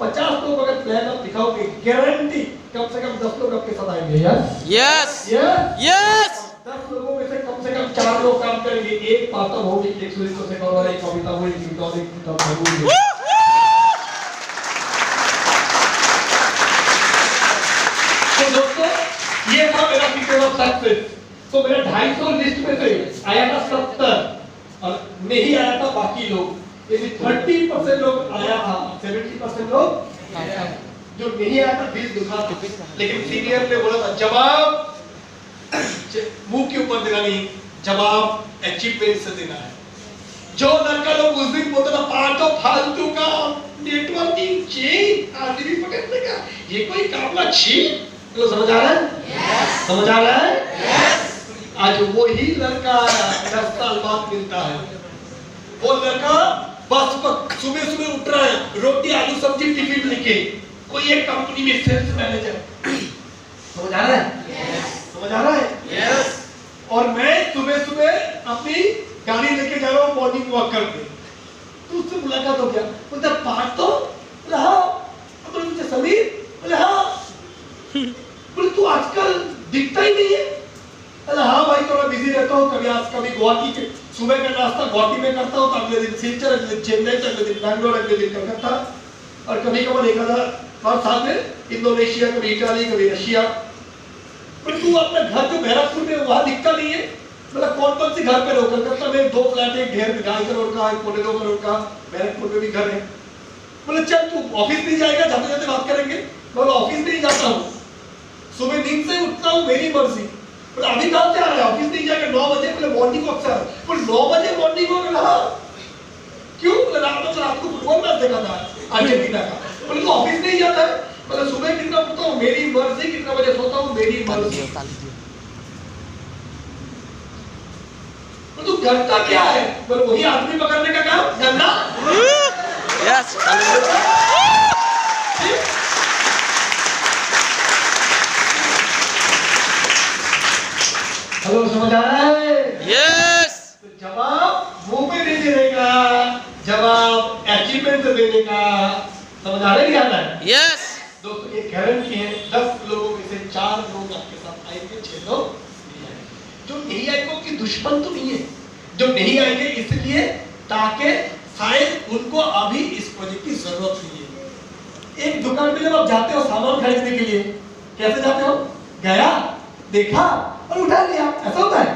Speaker 1: 50 लोग अगर प्लान आप दिखाओगे, गारंटी कम से कम 10 लोग आपके साथ आएंगे। यस।
Speaker 2: यस।
Speaker 1: यस।
Speaker 2: यस।
Speaker 1: 10 लोगों में से कम 4 लोग काम करेंगे, एक पात्र होगी, एक सुनील को सिखाओ, एक कविता हो, एक गीता हो, एक गीता हो। तो दोस्तों ये था मेरा सीक्रेट ऑफ सक्सेस। तो मेरा 250 लिस्ट में से आया था 70 और नहीं आया था बाकी लोग, यदि 30% लोग आया था, 70% लोग जो नहीं आया था दिल दुखा था। लेकिन सीनियर ने बोला था जवाब मुंह के ऊपर देना नहीं, जवाब अचीवमेंट से देना है। जो लड़का लोग उस दिन बोलता था पार्ट ऑफ फालतू का नेटवर्किंग चेन आरडीबी पटेल ने कहा ये कोई कामला छी, तो समझ आ रहा है? yes. समझ आ रहा है? yes. आज वो ही लड़का 10 साल बाद मिलता है। वो लड़का बस सुबह सुबह उठ रहा है, रोटी आलू सब्जी टिफिन लेके, कोई एक कंपनी में सेल्स मैनेजर। समझ आ रहा है? yes. समझ आ रहा है? yes. और मैं सुबह सुबह अपनी गाड़ी लेके जा रहा हूँ मॉर्निंग वॉक करके, तो उससे मुलाकात हो गया, बोलता पार्ट तो बोला हाँ, बोले मुझे समीर, बोले हाँ, बोले तू आजकल दिखता ही नहीं है। बोला हाँ भाई थोड़ा बिजी रहता हूँ, कभी आज कभी गुवाहाटी के सुबह का नाश्ता गुवाहाटी में करता हूँ, तो अगले दिन सिलचर, अगले दिन चेन्नई, अगले दिन बैंगलोर, अगले दिन कलकत्ता, और कभी कभी एक हर साल में इंडोनेशिया, कभी इटाली, कभी रशिया। पर तू अपना घर जो बैरकपुर में वहां दिखता नहीं है। मतलब कौन सी घर पे रहो? कलकत्ता में 2 फ्लैट है, ढेर 2.5 करोड़ का, 1.25 करोड़ का, बैरकपुर में भी घर है। बोले चल तू ऑफिस नहीं जाएगा, जाते जाते बात करेंगे। बोले ऑफिस नहीं जाता हूँ, सुबह नींद से उठता हूँ मेरी मर्जी। बोले अभी कहाँ से आ रहा है? ऑफिस नहीं जाएगा 9 बजे। बोले मॉर्निंग वॉक से। बोले 9 बजे मॉर्निंग वॉक? हाँ क्यों? बोले रात को फुटबॉल मैच देखा था अर्जेंटीना का। बोले तो ऑफिस नहीं जाता है? बोले सुबह कितना उठता हूँ मेरी मर्जी, कितना बजे सोता हूँ मेरी मर्जी। तू करता क्या है? बोले वही आदमी पकड़ने का काम, गंदा।
Speaker 2: यस
Speaker 1: हेलो, समझ आ रहा है?
Speaker 2: यस
Speaker 1: तो जवाब मुंह पे नहीं देने का, जवाब अचीवमेंट से देने का। समझ आ रहा है?
Speaker 2: यस
Speaker 1: दोस्तों ये गारंटी है 10 लोगों में से 4 लोग आपके साथ आएंगे, 6 लोग नहीं आएंगे। जो नहीं आएंगे उनकी दुश्मन तो नहीं है, जो नहीं आएंगे इसलिए ताकि शायद उनको अभी इस प्रोजेक्ट की जरूरत नहीं है। एक दुकान पे जब आप जाते हो सामान खरीदने के लिए, कैसे जाते हो? गया, देखा और उठा लिया, ऐसा होता है?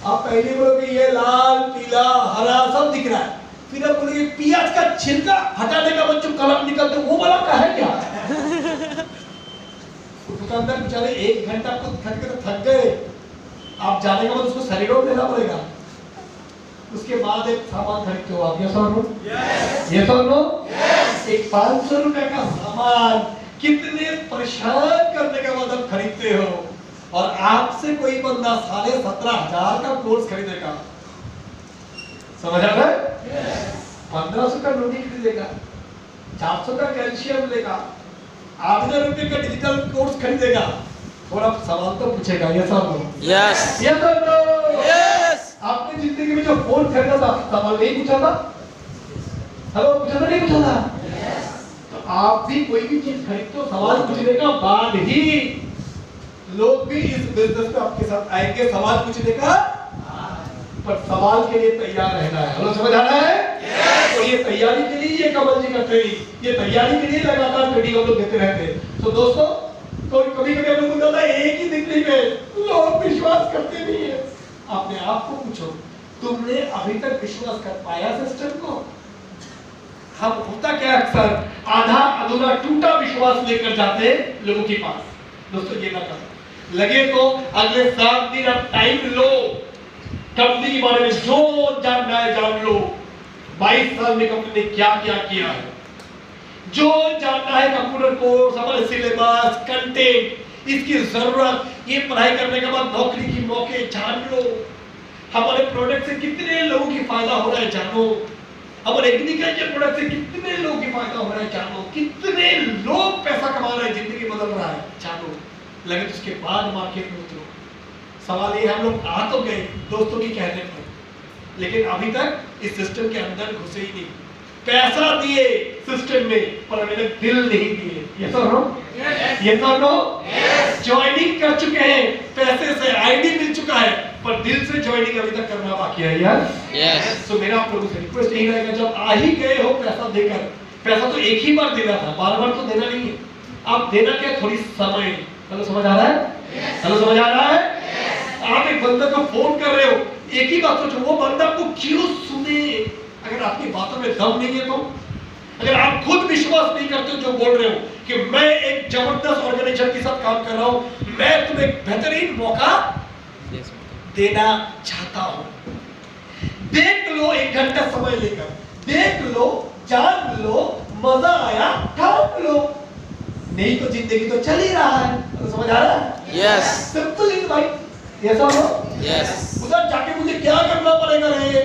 Speaker 1: आप पहले बोलोगे ये लाल पीला हरा सब दिख रहा है, फिर आप बोलोगे प्याज का छिलका हटाने का बच्चों कलम निकलते, वो वाला का है क्या? दुकानदार बेचारे 1 घंटा को खरीद के थक गए, आप जाने के बाद उसको सैलरी देना पड़ेगा, उसके बाद एक सामान खरीदते हो आप। ये नो? ये नो? एक 500 रुपए का सामान कितने परेशान करने के बाद आप खरीदते हो, और आपसे कोई बंदा 17,500 का कोर्स खरीदेगा। समझ आ रहा है? 1500 का नोनी खरीदेगा, 400 का कैल्शियम लेगा, 8,000 रुपए का डिजिटल कोर्स खरीदेगा, थोड़ा सवाल तो पूछेगा। ये सब
Speaker 2: यस यस
Speaker 1: आपने जिंदगी में जो फोन खरीदा था सवाल नहीं पूछा था? हेलो, पूछा था नहीं पूछा था? तो आप भी कोई भी चीज खरीदते हो सवाल पूछने का बाद ही लोग भी इस बिजनेस में आपके साथ आएंगे, सवाल पूछने का, पर सवाल के लिए तैयार रहना है। हेलो, समझ आ रहा है? तो ये तैयारी के लिए ये कमल जी का ट्रेनिंग, ये तैयारी के लिए लगातार ट्रेनिंग हम लोग देते रहते हैं। तो दोस्तों तो कभी कभी हम लोग बोलते हैं एक ही डिग्री में लोग विश्वास करते नहीं है। अपने आप को पूछो, तुमने अभी तक विश्वास कर पाया सिस्टम को? हम होता क्या अक्सर आधा अधूरा टूटा विश्वास लेकर जाते हैं लोगों के पास। दोस्तों ये ना करो, लगे तो अगले 7 दिन आप टाइम लो, कंपनी के बारे में जो जानना है जान लो। 22 साल में कंपनी ने क्या क्या किया है, जो जानना है कंप्यूटर कोर्स, हमारे सिलेबस, कंटेंट, इसकी जरूरत, ये पढ़ाई करने के बाद नौकरी की मौके जान लो। हमारे प्रोडक्ट से कितने लोगों की फायदा हो रहा है जानो, हमारे एग्रीकल्चर प्रोडक्ट से कितने लोगों की फायदा हो रहा है जानो, कितने लोग पैसा कमा रहे हैं, जिंदगी बदल रहा है जानो। लगे तो उसके बाद मार्केट में उतरो। सवाल ये, हम लोग आ तो गए दोस्तों की कहने पर, लेकिन अभी तक इस सिस्टम के अंदर घुसे ही नहीं। पैसा दिए सिस्टम में, पर अभी तक दिल नहीं दिए। ये तो नो, ये तो नो, ज्वाइनिंग कर चुके हैं, पैसे से आईडी मिल चुका है, पर दिल से ज्वाइनिंग अभी तक करना बाकी है यार।
Speaker 2: यस।
Speaker 1: तो मेरा आप लोगों से रिक्वेस्ट यही रहेगा, जब आ ही गए हो पैसा देकर, पैसा तो एक ही बार देना था, बार बार तो देना नहीं है। आप देना क्या, थोड़ी समय। हेलो समझ आ रहा है? हेलो समझ आ रहा है? आप एक बंदे को फोन कर रहे हो, एक ही बात सोचो, वो बंदा आपको क्यों सुने? अगर आपकी बातों में दम नहीं है तो, अगर आप खुद विश्वास नहीं करते हो जो बोल रहे हो कि मैं एक जबरदस्त ऑर्गेनाइजेशन के साथ काम कर रहा हूं, मैं तुम्हें एक बेहतरीन मौका देना चाहता हूं, देख लो, 1 घंटा समय लेकर देख लो, जान लो, मजा आया ठान लो, नहीं तो जिंदगी तो चल ही रहा है। तो समझ आ रहा है?
Speaker 2: यस।
Speaker 1: सिंपल इज भाई, ये सब हो।
Speaker 2: यस।
Speaker 1: उधर जाके मुझे क्या करना पड़ेगा रे?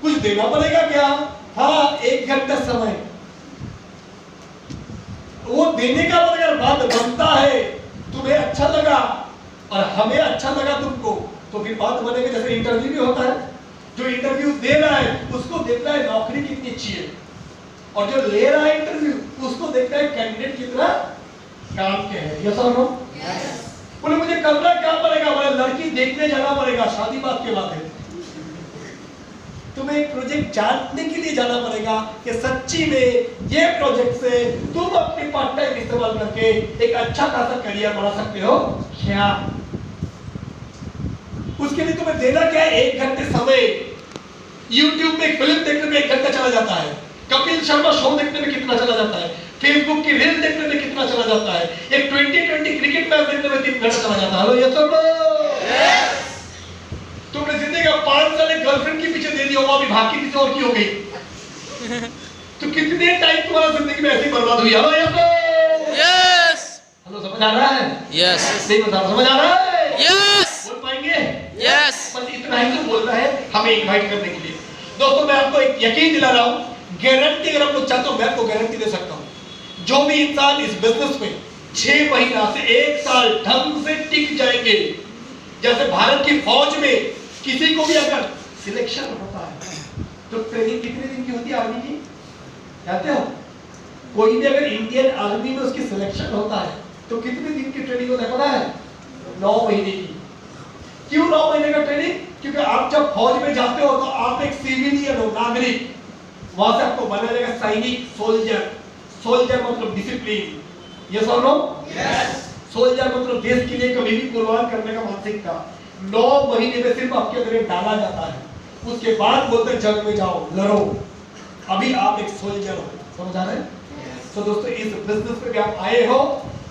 Speaker 1: कुछ देना पड़ेगा क्या? हाँ, 1 घंटा समय वो देने का अगर बात बनता है, तुम्हें अच्छा लगा और हमें अच्छा लगा तुमको, तो फिर बात बनेगी। जैसे इंटरव्यू भी होता है, जो इंटरव्यू दे रहा है उसको देखना है नौकरी कितनी अच्छी है, और जो ले रहा है इंटरव्यू उसको देखना है कैंडिडेट कितना काम के है। यस और नो? बोले मुझे करना क्या पड़ेगा? बोले लड़की देखने जाना पड़ेगा, शादी बात के बात है। तुम्हें एक प्रोजेक्ट जानने के लिए जाना पड़ेगा कि सच्ची में ये प्रोजेक्ट से तुम अपनी पार्ट टाइम इस्तेमाल करके एक अच्छा खासा करियर बना सकते हो क्या? उसके लिए तुम्हें देना क्या है? 1 घंटे समय। YouTube में एक फिल्म देखने में 1 घंटा चला जाता है, कपिल शर्मा शो देखने में कितना चला जाता है, फेसबुक की रील देखने में कितना चला जाता है, एक 2020 क्रिकेट मैच देखने में 3 घंटा चला जाता है। हेलो, ये सब तुमने जिंदगी का 5 साल एक गर्लफ्रेंड के पीछे दे दिया, वो अभी भाग के किसी और की हो गई, तो कितने टाइम तुम्हारा जिंदगी में ऐसी बर्बाद हुई। हेलो, ये सब
Speaker 2: यस।
Speaker 1: हेलो, समझ आ रहा है?
Speaker 2: यस।
Speaker 1: नहीं बता, समझ आ रहा है?
Speaker 2: यस।
Speaker 1: बोल पाएंगे?
Speaker 2: यस।
Speaker 1: बस इतना ही तो बोलना है हमें इनवाइट करने के लिए। दोस्तों, मैं आपको एक यकीन दिला रहा हूं, गारंटी अगर आप लोग चाहते हो, मैं आपको गारंटी दे सकता हूं, जो भी इंसान इस बिजनेस में 6 महीना से 1 साल ढंग से टिक जाएंगे, जैसे भारत की फौज में किसी को भी अगर सिलेक्शन होता है तो ट्रेनिंग कितने दिन की होती है आर्मी की, जानते हो? कोई भी अगर इंडियन आर्मी में उसकी सिलेक्शन होता है तो कितने दिन की ट्रेनिंग होता है पता है? 9 महीने की। क्यों 9 महीने का ट्रेनिंग? क्योंकि आप जब फौज में जाते हो तो आप एक सिविलियन हो, नागरिक, वहां से आपको बना जाएगा सैनिक, सोल्जर। सोल्जर मतलब डिसिप्लिन, यस और नो? यस। सोल्जर मतलब देश के लिए कभी भी कुर्बान करने का मानसिकता। 9 महीने में सिर्फ आपके अंदर डाला जाता है, उसके बाद बोलते हैं जंग में जाओ, लड़ो, अभी आप एक सोल्जर हो। समझ आ रहे हैं? तो दोस्तों, इस बिजनेस में भी आप आए हो,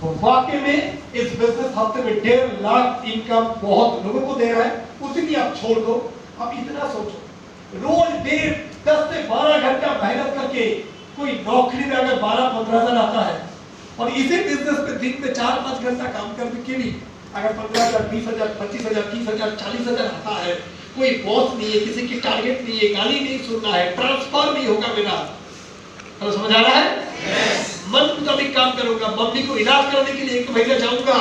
Speaker 1: तो वाकई में इस बिजनेस हफ्ते में 1.5 लाख इनकम बहुत लोगों को दे रहा है। उसी भी आप छोड़ दो। आप इतना सोचो, रोज 10 से 12 घंटा मेहनत करके कोई नौकरी में अगर 12-15 हजार आता है, और इसी बिजनेस में दिन में 4-5 घंटा काम करके भी अगर 15,000, 20,000, 25,000, 30,000, 40,000 आता है, कोई बॉस नहीं है, किसी की टारगेट नहीं है, गाली नहीं सुनना है, ट्रांसफर नहीं होगा मेरा, तो समझ आ रहा है? मन मुताबिक काम करूंगा, मम्मी को इलाज कराने के लिए 1 महीना जाऊंगा,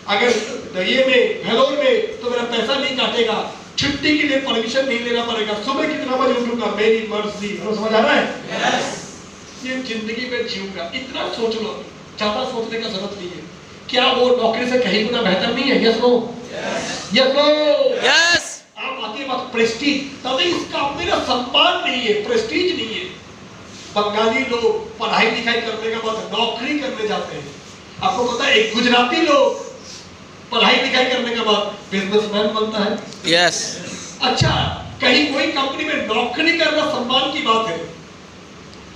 Speaker 1: अगर ये में भेलोर में तो मेरा पैसा नहीं काटेगा, छुट्टी के लिए परमिशन नहीं लेना पड़ेगा, सुबह कितना बजे उठूंगा, मेरी मर्जी। समझ आ रहा है? ये जिंदगी में जीऊंगा, इतना सोच लो, ज्यादा सोचने का जरूरत नहीं है। क्या वो नौकरी से कहीं गुना बेहतर नहीं है? Yes no? Yes no?
Speaker 2: Yes.
Speaker 1: आप आती है बात प्रेस्टीज, तभी इसका मेरा सम्मान नहीं है, प्रेस्टीज नहीं है। बंगाली लोग पढ़ाई लिखाई करने के बाद नौकरी करने जाते हैं, आपको पता है? एक गुजराती लोग पढ़ाई लिखाई करने के बाद बिजनेसमैन बनता है।
Speaker 2: यस।
Speaker 1: अच्छा, कहीं कोई कंपनी में नौकरी करना सम्मान की बात है,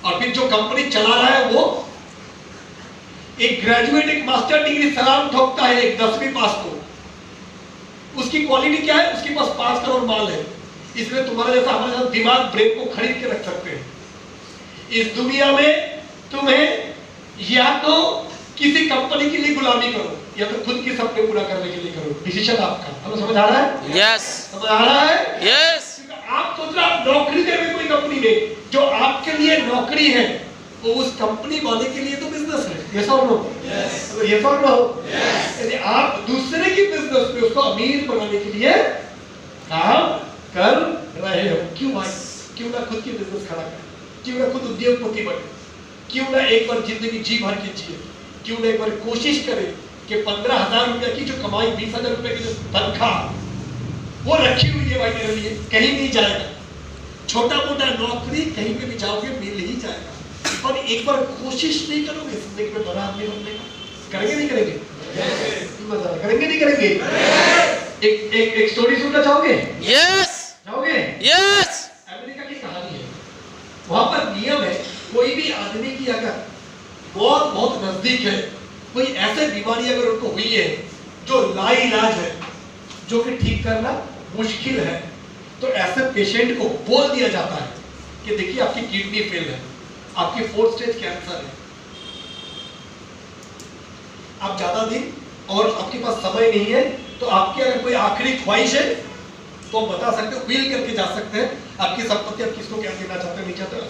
Speaker 1: और फिर जो कंपनी चला रहा है वो एक ग्रेजुएट, एक मास्टर डिग्री सलाम ठोकता है एक 10वीं पास को, उसकी क्वालिटी क्या है? उसके पास 5 करोड़ माल है। इसलिए तुम्हारा जैसा हमारे साथ दिमाग, ब्रेन को खरीद के रख सकते हैं। इस दुनिया में तुम्हें या तो किसी कंपनी के लिए गुलामी करो, या तो खुद के सपने पूरा करने के लिए करो, डिसीजन आपका। हमें समझ आ रहा है?
Speaker 2: यस।
Speaker 1: समझ आ रहा है?
Speaker 2: यस।
Speaker 1: आप सोच रहे आप नौकरी दे रहे कोई कंपनी में, जो आपके लिए नौकरी है वो उस कंपनी वाले के लिए तो बिजनेस है। ये सब लो, ये सब लो। यदि आप दूसरे की बिजनेस में उसको अमीर बनाने के लिए काम कर रहे हो, क्यों भाई? क्यों ना खुद की बिजनेस खड़ा करें, क्यों ना खुद उद्योगपति बने, क्यों ना एक बार जिंदगी जी भर की जिए, क्यों ना एक बार कोशिश करें कि 15,000 रुपए की जो कमाई, 20,000 रुपए की जो तनख्वाह वो रखी हुई है भाई मेरे लिए, कहीं नहीं जाएगा। छोटा मोटा नौकरी कहीं पे भी जाओगे मिल ही जाएगा, पर एक बार कोशिश नहीं करोगे जिंदगी में बड़ा आदमी बनने का? करेंगे नहीं करेंगे? करेंगे नहीं करेंगे? एक स्टोरी सुनना चाहोगे?
Speaker 2: यस
Speaker 1: चाहोगे?
Speaker 2: यस
Speaker 1: अमेरिका की कहानी है। वहां पर नियम है, कोई भी आदमी की अगर मौत बहुत नजदीक है, कोई ऐसे बीमारी अगर उनको हुई है जो लाइलाज है, जो कि ठीक करना मुश्किल है, तो ऐसे पेशेंट को बोल दिया जाता है कि देखिए आपकी किडनी फेल है, आपकी 4th स्टेज कैंसर है, आप ज्यादा दिन और आपके पास समय नहीं है, तो आपकी अगर कोई आखिरी ख्वाहिश है तो बता सकते हो, विल करके जा सकते हैं, आपकी संपत्ति आप किसको क्या देना चाहते हो, नहीं चाहते हो।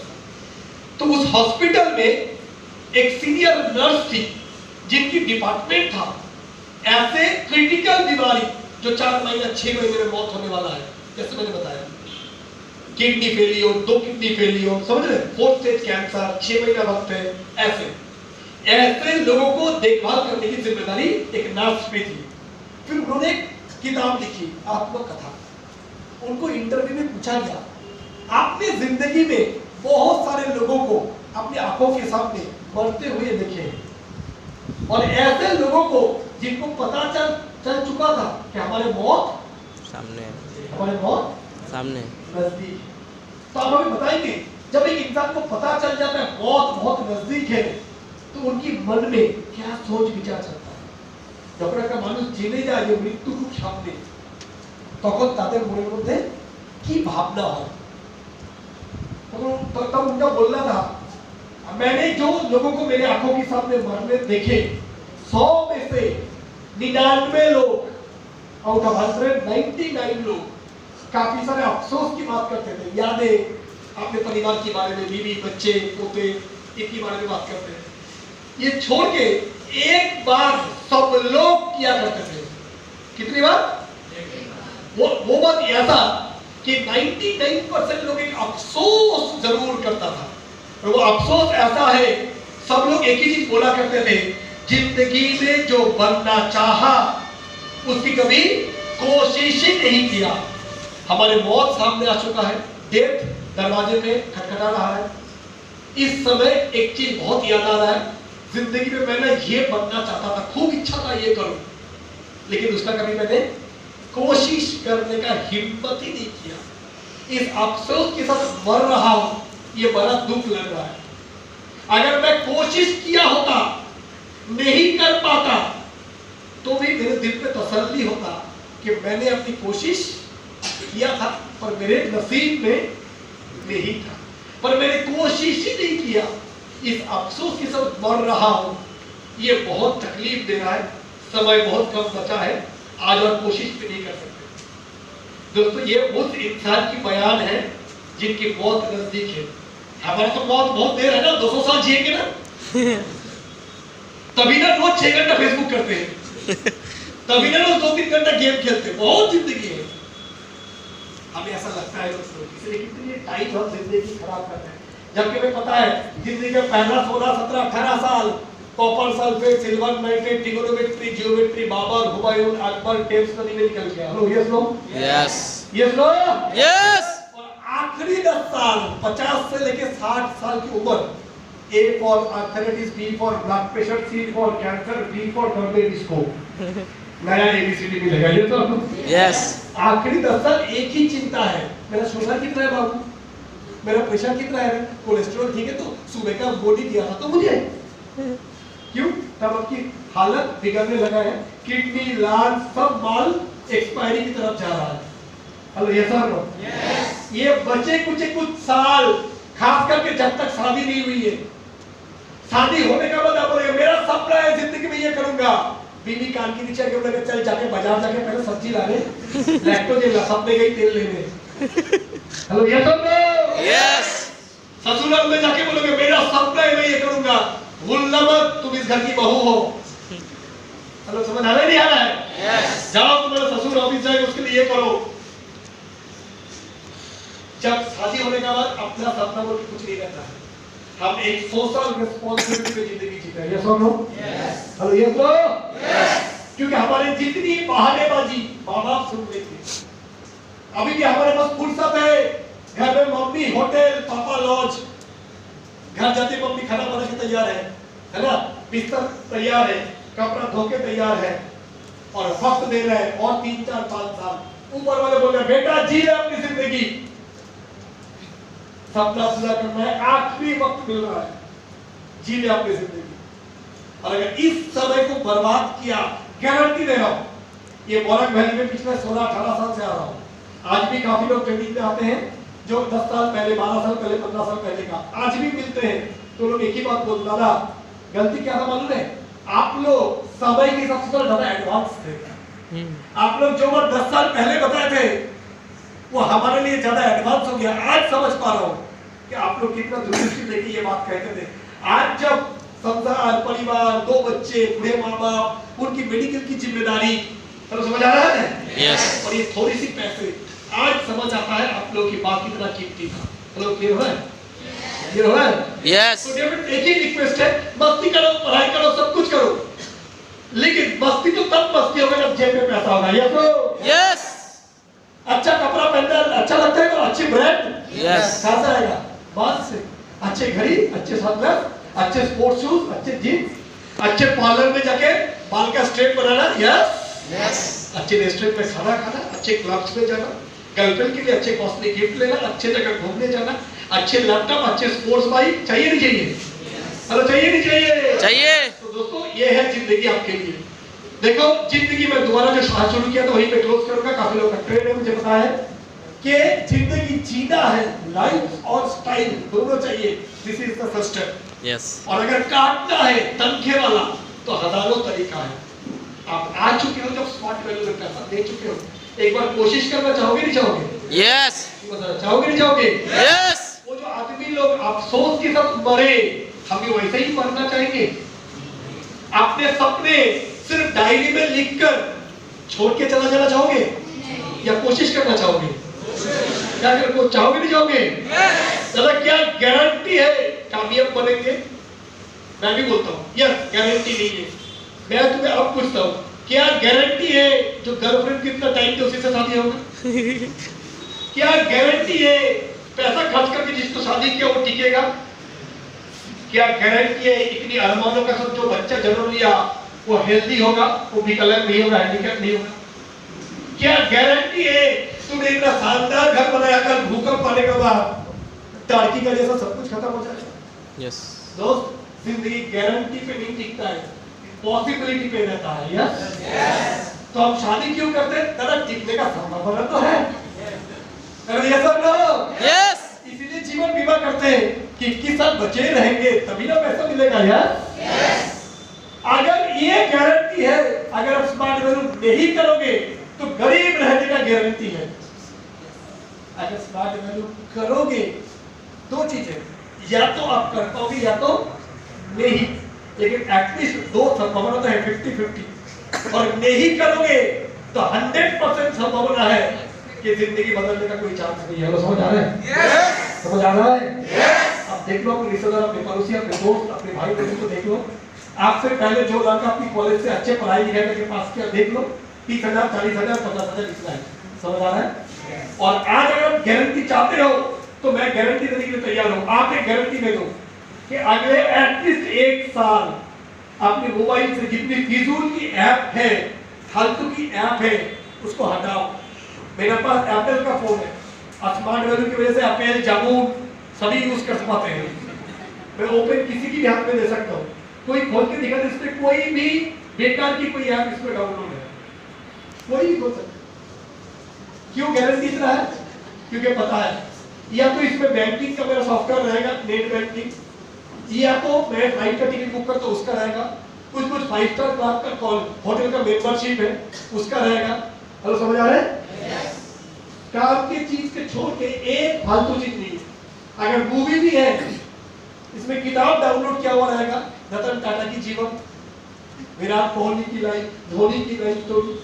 Speaker 1: तो उस हॉस्पिटल में एक सीनियर नर्स थी जिनकी डिपार्टमेंट था ऐसे क्रिटिकल बीमारी जो 4 महीने 6 महीने में मौत होने वाला है, जैसे मैंने बताया किडनी फेलियर, 2 किडनी फेलियर, समझ रहे, 4th स्टेज कैंसर, 6 महीना वक्त है, ऐसे लोगों को देखभाल करने की जिम्मेदारी एक नर्स पे थी। फिर उन्होंने एक किताब लिखी, आत्मकथा। उनको इंटरव्यू में पूछा गया, आपने जिंदगी में बहुत सारे लोगों को अपनी आंखों के सामने मरते हुए देखे हैं, और ऐसे लोगों को जिनको पता चल चुका था कि हमारे मौत
Speaker 2: सामने
Speaker 1: नजदीक। तो आप हमें बताएंगे, जब एक इंसान को पता चल जाता है मौत बहुत नजदीक है, तो उनकी मन में क्या सोच विचार चलता है? যখন একটা মানুষ জেনে যায় যে মৃত্যু খুব সামনে, তখন তাদের মনের মধ্যে কি ভাবনা হয়? तब उनका बोलना था, मैंने जो लोगों को मेरे आंखों के सामने मरने देखे, 100 में से 99 लोग आउट ऑफ 199 लोग काफी सारे अफसोस की बात करते थे, यादें अपने परिवार के बारे में, बीवी बच्चे पोते इनके बारे में बात करते हैं। ये छोड़ के एक बार सब लोग किया करते थे। कितनी बार? वो बात ऐसा कि 99% लोग एक अफसोस जरूर करता था, और वो अफसोस ऐसा है, सब लोग एक ही चीज बोला करते थे, जिंदगी में जो बनना चाहा उसकी कभी कोशिश ही नहीं किया। हमारे मौत सामने आ चुका है, डेथ दरवाजे में खटखटा रहा है। इस समय एक चीज बहुत याद आ रहा है, जिंदगी में मैंने ये बनना चाहता था, खूब इच्छा था ये करूं, लेकिन उसका कभी मैंने कोशिश करने का हिम्मत ही नहीं किया। इस अफसोस के साथ मर रहा हूं, ये बड़ा दुख लग रहा है। अगर मैं कोशिश किया होता, नहीं कर पाता, तो भी मेरे दिल पे तसल्ली होता कि मैंने अपनी कोशिश किया था, पर मेरे नसीब में नहीं था, पर मैंने कोशिश ही नहीं किया। इस अफसोस के साथ मर रहा हूं, ये बहुत तकलीफ दे रहा है, समय बहुत कम बचा है, आज और कोशिश भी नहीं कर सकते। दोस्तों, ये उस इंसान की बयान है जिनकी मौत नजदीक है। हमारा तो मौत बहुत देर है ना, 200 साल जिएंगे ना, तभी ना रोज 6 घंटा फेसबुक करते हैं, तभी ना रोज 2-3 घंटा गेम खेलते हैं, बहुत जिंदगी है। हमें ऐसा लगता है दोस्तों, इसलिए कितनी टाइम हम जिंदगी खराब कर रहे हैं, जबकि हमें पता है जिंदगी का पहला 16, 17, 18 साल copper sulphate, silver nitrate, trigonometry, geometry, Babur, Humayun, Akbar, Thames नदी में निकल गया। Hello, yes no?
Speaker 2: Yes
Speaker 1: yes no?
Speaker 2: Yes.
Speaker 1: और आखिरी 10 साल 50 से लेके 60 साल की उम्र, A for arthritis, B for blood pressure, C for cancer, D for government scope, नया ABCD मिलेगा। ये तो
Speaker 2: यस।
Speaker 1: आखिरी 10 साल एक ही चिंता है, मेरा शुगर कितना है बाबू, मेरा प्रेशर कितना है, कोलेस्ट्रॉल ठीक है, तो सुबह का गोली दिया था तो मुझे क्यों? तब आपकी हालत बिगड़ने लगा है, किडनी, लांग सब माल एक्सपायरी की तरफ जा रहा है। हेलो, यस और नो? यस। ये बचे कुछ साल, खास करके जब तक शादी नहीं हुई है, शादी होने का बाद आप बोलेंगे मेरा सपना है जिंदगी में ये करूंगा, बीवी कान के नीचे आके बोलेगा चल जाके बाजार जाके पहले सब्जी ला ले, लैक्टोजेन ला, सपने गई तेल लेने। हेलो, यस और नो?
Speaker 2: यस।
Speaker 1: ससुराल में जाके बोलोगे मेरा सपना है मैं ये करूंगा, भूलना मत तुम इस घर की बहू हो। हेलो, समझ आ रहा है नहीं आ रहा है?
Speaker 2: यस।
Speaker 1: जाओ तुम्हारा ससुर ऑफिस जाएगा, उसके लिए ये करो। जब शादी होने के बाद अपना सपना बोल के कुछ नहीं रहता है। हम एक सोशल रिस्पॉन्सिबिलिटी पे जिंदगी जीते हैं। यस और no? Yes. Hello yes no? Yes. क्योंकि हमारे जितनी बहानेबाजी माँ बाप सुन लेते हैं। अभी भी हमारे पास फुर्सत है, घर में मम्मी होटल, पापा लॉज, घर जाते मम्मी खाना बना के तैयार है ना, बिस्तर तैयार है, कपड़ा धो के तैयार है, और वक्त दे रहे हैं और 3 4 5 साल ऊपर वाले बोल रहे बेटा जी ले अपनी जिंदगी, सपना पूरा करना है, आखिरी वक्त मिल रहा है, जी ले अपनी जिंदगी। और अगर इस समय को बर्बाद किया, गारंटी दे रहा हूं, ये बोरक वैली में पिछले 16-18 साल से आ रहा हूं, आज भी काफी लोग ट्रेनिंग में आते हैं जो 10 साल पहले, 12 साल पहले, 15 साल पहले का, आज भी मिलते हैं तो लोग एक ही बात बोलते, दादा गलती क्या था मालूम है, आप लोग समय के हिसाब से ज्यादा एडवांस थे, आप लोग जो बात 10 साल पहले बताए थे वो हमारे लिए ज्यादा एडवांस हो गया। आज समझ पा रहा हूं कि आप लोग कितना दूरदृष्टि लेके ये बात कहते थे। आज जब संसार, परिवार, 2 बच्चे, बूढ़े माँ बाप, उनकी मेडिकल की जिम्मेदारी, तो समझ आ रहा है?
Speaker 2: यस।
Speaker 1: और ये थोड़ी सी पैसे, आज समझ आता है आप लोग की बात कितना कीमती था। हेलो क्लियर हो? क्लियर हो?
Speaker 2: यस।
Speaker 1: तो डेविड एक ही रिक्वेस्ट है, मस्ती करो, पढ़ाई करो, सब कुछ करो, लेकिन मस्ती तो तब मस्ती होगा जब जेब में पैसा होगा। यस तो?
Speaker 2: यस।
Speaker 1: अच्छा कपड़ा पहनना अच्छा लगता है तो अच्छी ब्रांड
Speaker 2: यस
Speaker 1: कहां से आएगा? बात से। अच्छे घड़ी, अच्छे सनग्लास, अच्छे स्पोर्ट्स शूज, अच्छे जींस, अच्छे पार्लर में जाके बाल का स्ट्रेट बनाना, यस, अच्छे रेस्टोरेंट में खाना खाना, अच्छे क्लब्स में जाना, गर्लफ्रेंड के लिए अच्छे कॉस्टली गिफ्ट लेना, अच्छे जगह घूमने जाना, अच्छे लैपटॉप, अच्छे स्पोर्ट्स बाइक, चाहिए नहीं चाहिए? हेलो चाहिए नहीं चाहिए?
Speaker 2: चाहिए।
Speaker 1: तो दोस्तों ये है जिंदगी आपके लिए। देखो जिंदगी में दोबारा जो शायद शुरू किया तो वहीं पे क्लोज करूंगा। काफी लोग ट्रेन ने मुझे बताया है कि जिंदगी जीना है, लाइफ और स्टाइल दोनों चाहिए, this is the first step.
Speaker 2: Yes.
Speaker 1: और अगर काटना है तनखे वाला तो हजारों तरीका है। आप आ चुके हो जब स्मार्ट वैल्यू में पैसा दे चुके हो, एक बार कोशिश करना चाहोगे नहीं चाहोगे?
Speaker 2: यस।
Speaker 1: चाहोगे नहीं चाहोगे?
Speaker 2: यस।
Speaker 1: वो जो आदमी लोग अफसोस के साथ मरे, हम भी वैसे ही मरना चाहेंगे। अपने सपने सिर्फ डायरी में लिखकर छोड़ के चला जाना चाहोगे या कोशिश करना चाहोगे? क्या कर चाहोगे नहीं चाहोगे? दादा क्या गारंटी है कामयाब बनेंगे? मैं भी बोलता हूँ यस, गारंटी नहीं है। मैं तुम्हें अब पूछता हूँ, क्या गारंटी है जो गर्लफ्रेंड कितना टाइम के उसी से शादी होगा? क्या गारंटी है पैसा खर्च करके जिसको शादी किया वो टिकेगा? क्या गारंटी है इतनी अरमानों का सब जो बच्चा जन्म लिया वो हेल्दी होगा, वो विकलांग नहीं होगा, हैंडीकैप नहीं होगा? क्या गारंटी है तुमने इतना शानदार घर बनाया, कल भूकंप आने के बाद टार्की का जैसा सब कुछ खत्म हो जाएगा?
Speaker 2: यस।
Speaker 1: दोस्त जिंदगी गारंटी पे नहीं टिकता है, पॉसिबिलिटी पे रहता है। यस। तो हम शादी क्यों करते हैं? दादा टिकने का संभावना तो है। अरे यस और नो? यस। इसीलिए जीवन बीमा करते हैं कि 21 साल बचे रहेंगे तभी ना पैसा मिलेगा। यस। अगर ये गारंटी है, अगर आप स्मार्ट वैल्यू नहीं करोगे तो गरीब रहने का गारंटी है। अगर स्मार्ट वैल्यू करोगे, 2 चीजें, या तो आप कर पाओगे या तो नहीं, लेकिन एटलीस्ट 2 संभावना तो है, 50-50। और नहीं करोगे तो 100% संभावना है कि जिंदगी बदलने का कोई चांस नहीं है। समझ आ रहा है? यस। समझ आ रहा है? यस। आप देख लो अपने रिश्तेदार, अपने पड़ोसी, अपने दोस्त, अपने भाई बहन को देख लो। आपसे पहले जो लड़का अपनी कॉलेज से अच्छे पढ़ाई लिखाई करके पास किया, देख लो 30,000, 40,000, 50,000 लिखना है। समझ आ रहा है? और आज अगर आप गारंटी चाहते हो तो मैं गारंटी देने के लिए तैयार हूं। आप एक गारंटी दे दो कि अगले एटलीस्ट 1 साल अपने मोबाइल से जितनी फिजूल की ऐप है, फालतू की ऐप है, उसको हटाओ। मेरे पास एप्पल का फोन है, स्मार्ट वैल्यू की वजह से एप्पल, जामून सभी यूज कर पाते हैं। मैं ओपन किसी की भी हाथ में दे सकता हूँ, कोई खोल के दिखा दे, इसमें कोई भी बेकार की कोई ऐप इसमें डाउनलोड है, कोई भी खोल सकता है। क्यों गारंटी इतना है? क्योंकि पता है या तो इसमें बैंकिंग का मेरा सॉफ्टवेयर रहेगा, नेट बैंकिंग, या तो मैं फ्लाइट का टिकट बुक करता हूं उसका रहेगा, कुछ 5 स्टार क्लास का कॉल होटल का मेंबरशिप है उसका रहेगा। हेलो समझ आ रहा है? यस। काम की चीज के छोड़ के एक फालतू चीज नहीं है। अगर मूवी भी है, इसमें किताब डाउनलोड किया हुआ रहेगा, रतन टाटा की जीवन, विराट कोहली की लाइफ, धोनी की लाइफ स्टोरी।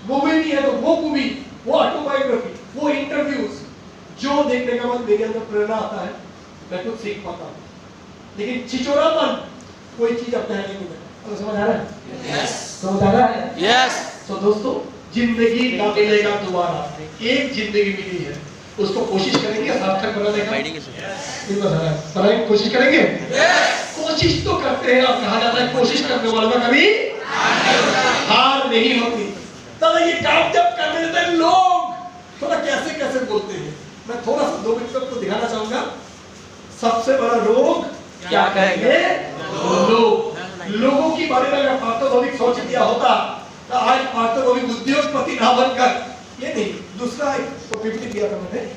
Speaker 1: मूवी भी है तो वो मूवी, वो ऑटोबायोग्राफी, वो इंटरव्यूज, जो देखने का बाद मेरे अंदर प्रेरणा आता है, मैं कुछ सीख पाता हूँ। लेकिन छिचोरापन कोई चीज अपने है नहीं मिलता। तो समझ आ रहा है?
Speaker 2: यस
Speaker 1: समझ आ रहा है?
Speaker 2: यस
Speaker 1: तो दोस्तों, जिंदगी ना मिलेगा दोबारा, एक जिंदगी मिली है, उसको कोशिश करेंगे सार्थक बनाने का। ये बता रहा है, बनाएंगे, कोशिश करेंगे। कोशिश तो करते हैं, और कहा जाता है कोशिश करने वालों का कभी हार नहीं होती। तो ये काम जब करने देते हैं लोग थोड़ा कैसे कैसे बोलते हैं, मैं थोड़ा सा 2 मिनट तक तो दिखाना चाहूंगा। सबसे बड़ा रोग क्या कहेंगे? लोगों की बारे में अगर पार्थोभौतिक सोच दिया होता तो आज पार्थोभौतिक उद्योगपति ना बनकर, ये नहीं, दूसरा एक PPT दिया था मैंने।